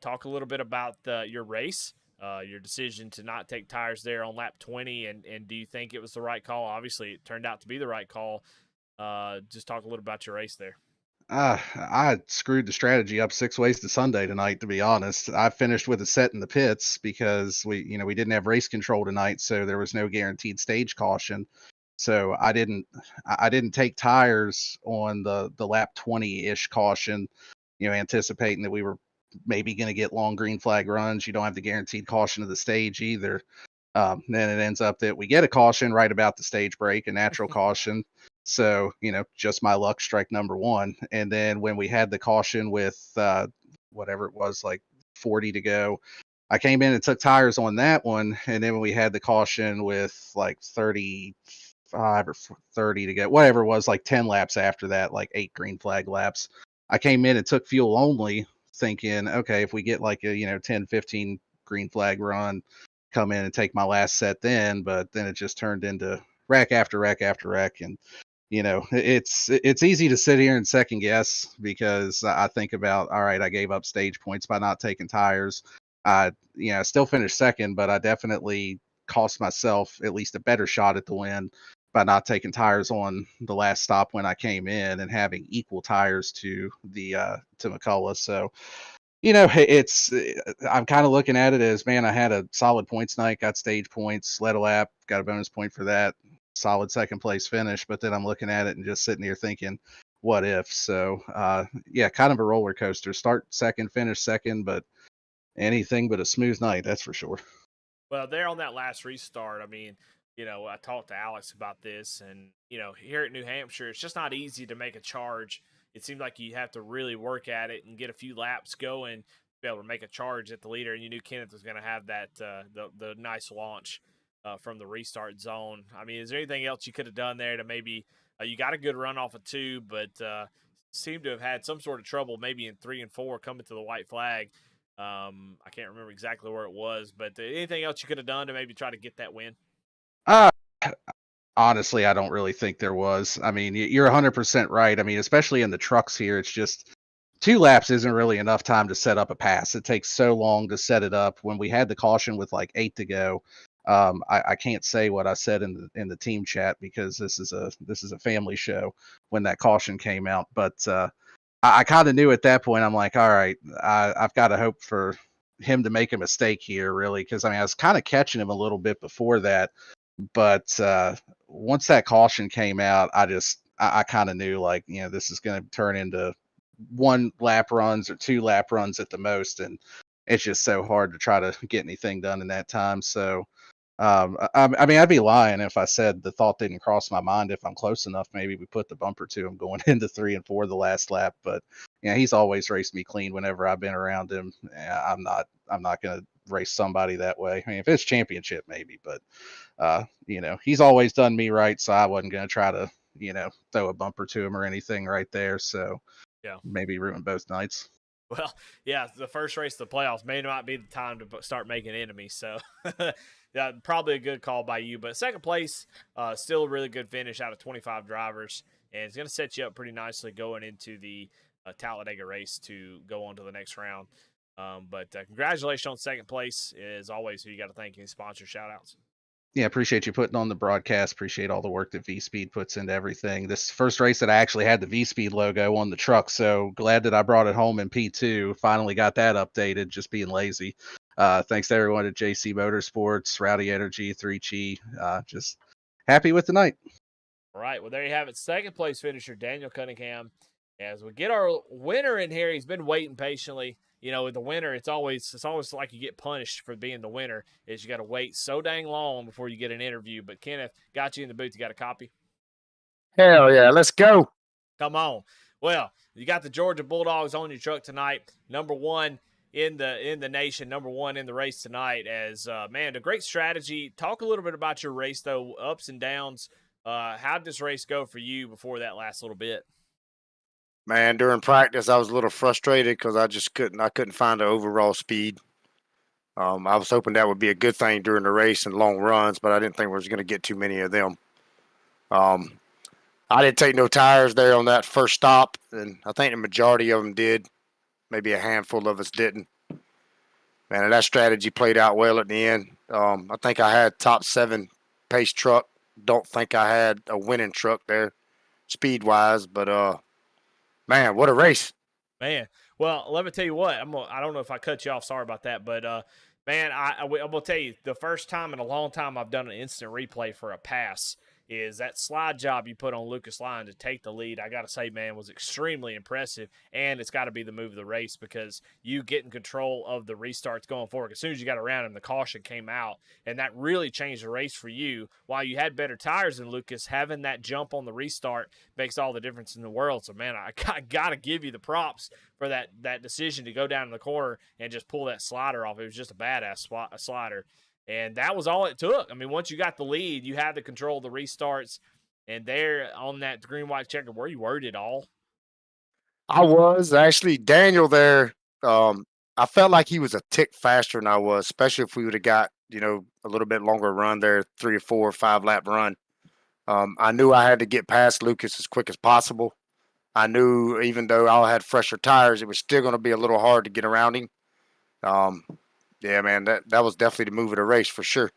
Talk a little bit about your race, your decision to not take tires there on lap 20, and do you think it was the right call? Obviously, it turned out to be the right call. Just talk a little about your race there. I screwed the strategy up 6 ways to Sunday tonight, to be honest. I finished with a set in the pits because we didn't have race control tonight, so there was no guaranteed stage caution. So I didn't take tires on the lap 20-ish caution, anticipating that we were maybe going to get long green flag runs. You don't have the guaranteed caution of the stage either. Then it ends up that we get a caution right about the stage break, a natural caution. So, just my luck, strike number 1. And then when we had the caution with whatever it was, like 40 to go, I came in and took tires on that one. And then when we had the caution with like 35 or 30 to go, whatever it was, like 10 laps after that, like 8 green flag laps, I came in and took fuel only, thinking, okay, if we get like a 10, 15 green flag run, come in and take my last set then. But then it just turned into wreck after wreck after wreck. And it's easy to sit here and second guess, because I think about, all right, I gave up stage points by not taking tires. I still finished second, but I definitely cost myself at least a better shot at the win by not taking tires on the last stop when I came in and having equal tires to McCullough. So, I'm kind of looking at it as, man, I had a solid points night, got stage points, led a lap, got a bonus point for that, solid second place finish. But then I'm looking at it and just sitting here thinking, what if? So, kind of a roller coaster. Start second, finish second, but anything but a smooth night, that's for sure. Well, there on that last restart, I mean, I talked to Alex about this, and, here at New Hampshire, it's just not easy to make a charge. It seemed like you have to really work at it and get a few laps going to be able to make a charge at the leader. And you knew Kenneth was going to have that the nice launch from the restart zone. I mean, is there anything else you could have done there to maybe you got a good run off of 2, but seemed to have had some sort of trouble maybe in 3 and 4 coming to the white flag. I can't remember exactly where it was, but anything else you could have done to maybe try to get that win? Honestly, I don't really think there was. I mean, you're 100% right. I mean, especially in the trucks here, it's just 2 laps isn't really enough time to set up a pass. It takes so long to set it up. When we had the caution with like 8 to go, I can't say what I said in the team chat, because this is a family show when that caution came out. But I kind of knew at that point, I'm like, all right, I've got to hope for him to make a mistake here, really, because I was kind of catching him a little bit before that. But once that caution came out, I kind of knew, like, this is going to turn into 1 lap runs or 2 lap runs at the most, and it's just so hard to try to get anything done in that time. So, I mean, I'd be lying if I said the thought didn't cross my mind. If I'm close enough, maybe we put the bumper to him going into 3 and 4 the last lap. But he's always raced me clean whenever I've been around him. I'm not going to race somebody that way. I mean, if it's championship, maybe, but he's always done me right, so I wasn't going to try to throw a bumper to him or anything right there. So yeah, maybe ruin both nights. Well, yeah, the first race of the playoffs may not be the time to start making enemies. So, yeah, probably a good call by you. But second place, still a really good finish out of 25 drivers. And it's going to set you up pretty nicely going into the Talladega race to go on to the next round. But congratulations on second place. As always, who you got to thank any sponsor shout-outs. Yeah, appreciate you putting on the broadcast. Appreciate all the work that V-Speed puts into everything. This first race that I actually had the V-Speed logo on the truck, so glad that I brought it home in P2. Finally got that updated, just being lazy. Thanks to everyone at JC Motorsports, Rowdy Energy, 3G. Just happy with the night. All right, well, there you have it. Second place finisher, Daniel Cunningham. As we get our winner in here, he's been waiting patiently. You know, with the winner, it's always like you get punished for being the winner, is you got to wait so dang long before you get an interview. But Kenneth, got you in the booth. You got a copy? Hell yeah, let's go. Come on. Well, you got the Georgia Bulldogs on your truck tonight. Number one in the nation, number one in the race tonight. As man, a great strategy. Talk a little bit about your race though, ups and downs. How did this race go for you before that last little bit? Man, during practice, I was a little frustrated because I couldn't find the overall speed. I was hoping that would be a good thing during the race and long runs, but I didn't think we was going to get too many of them. I didn't take no tires there on that first stop, and I think the majority of them did. Maybe a handful of us didn't. Man, and that strategy played out well at the end. I think I had top 7 pace truck. Don't think I had a winning truck there, speed-wise, but man, what a race. Man, well, let me tell you what. I don't know if I cut you off. Sorry about that. But, man, I'm going to tell you, the first time in a long time I've done an instant replay for a pass is that slide job you put on Lucas Lyon to take the lead. I got to say, man, was extremely impressive, and it's got to be the move of the race because you getting control of the restarts going forward. As soon as you got around him, the caution came out, and that really changed the race for you. While you had better tires than Lucas, having that jump on the restart makes all the difference in the world. So, man, I got to give you the props for that decision to go down in the corner and just pull that slider off. It was just a badass slider. And that was all it took. I mean, once you got the lead, you had the control of the restarts. And there on that green-white checker, were you worried at all? I was. Actually, Daniel there, I felt like he was a tick faster than I was, especially if we would have got, a little bit longer run there, 3 or 4 or 5 lap run. I knew I had to get past Lucas as quick as possible. I knew even though I had fresher tires, it was still going to be a little hard to get around him. Yeah, man, that was definitely the move of the race for sure.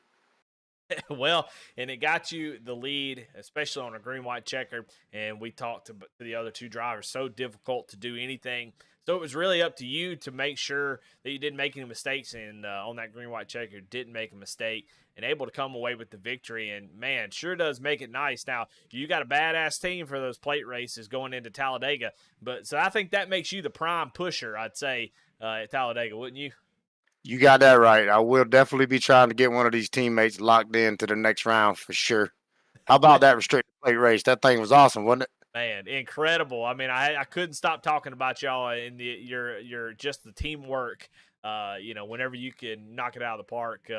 Well, and it got you the lead, especially on a green-white checker, and we talked to the other 2 drivers. So difficult to do anything. So it was really up to you to make sure that you didn't make any mistakes, and on that green-white checker, didn't make a mistake, and able to come away with the victory. And, man, sure does make it nice. Now, you got a badass team for those plate races going into Talladega, so I think that makes you the prime pusher, I'd say, at Talladega, wouldn't you? You got that right. I will definitely be trying to get one of these teammates locked in to the next round for sure. How about that restricted plate race? That thing was awesome, wasn't it? Man, incredible. I mean, I couldn't stop talking about y'all in your just the teamwork. Whenever you can knock it out of the park,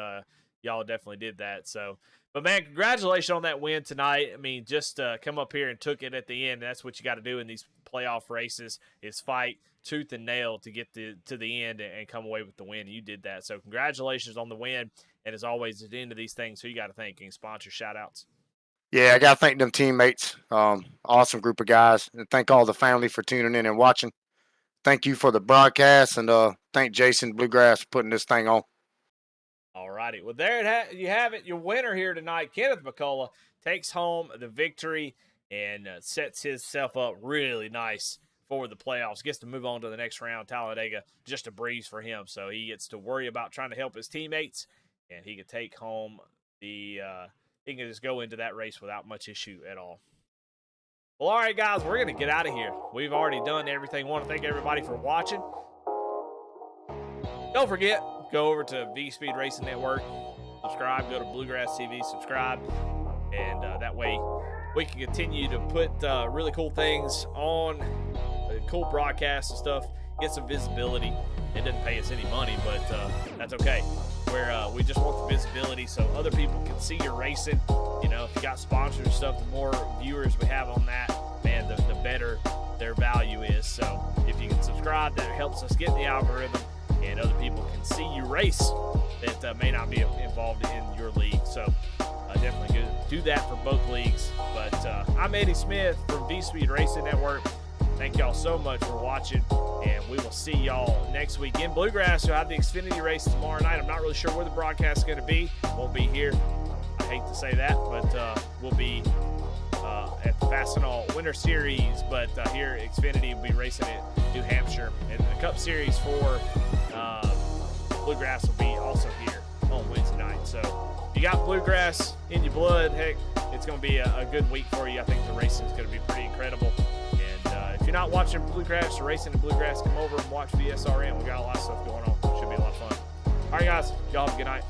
y'all definitely did that. So, but man, congratulations on that win tonight. I mean, just come up here and took it at the end. That's what you got to do in these playoff races is fight tooth and nail to get to the end and come away with the win. You did that. So congratulations on the win. And as always, at the end of these things, who you got to thank? Any sponsor shout-outs? Yeah, I got to thank them teammates. Awesome group of guys. And thank all the family for tuning in and watching. Thank you for the broadcast. And thank Jason Bluegrass for putting this thing on. All righty. Well, there you have it. Your winner here tonight, Kenneth McCullough, takes home the victory and sets himself up really nice for the playoffs. Gets to move on to the next round. Talladega, just a breeze for him. So he gets to worry about trying to help his teammates, and he can take home he can just go into that race without much issue at all. Well, all right, guys, we're going to get out of here. We've already done everything. Want to thank everybody for watching. Don't forget, go over to V-Speed Racing Network, subscribe, go to Bluegrass TV, subscribe, and that way we can continue to put really cool things on, cool broadcasts and stuff, get some visibility. It doesn't pay us any money, but that's okay. We just want the visibility so other people can see your racing. If you got sponsors and stuff, the more viewers we have on that, man, the better their value is. So if you can subscribe, that helps us get in the algorithm, and other people can see you race that may not be involved in your league. So definitely do that for both leagues. But I'm Eddie Smith from V-Speed Racing Network. Thank y'all so much for watching, and we will see y'all next week in Bluegrass. We'll have the Xfinity race tomorrow night. I'm not really sure where the broadcast is going to be. Won't be here. I hate to say that, but we'll be at the Fastenal Winter Series. But here at Xfinity, we'll be racing at New Hampshire. And the Cup Series for Bluegrass will be also here on Wednesday night. So if you got Bluegrass in your blood, heck, it's going to be a good week for you. I think the racing is going to be pretty incredible. And if you're not watching Bluegrass or racing in Bluegrass, come over and watch VSRN. We got a lot of stuff going on. Should be a lot of fun. All right, guys. Y'all have a good night.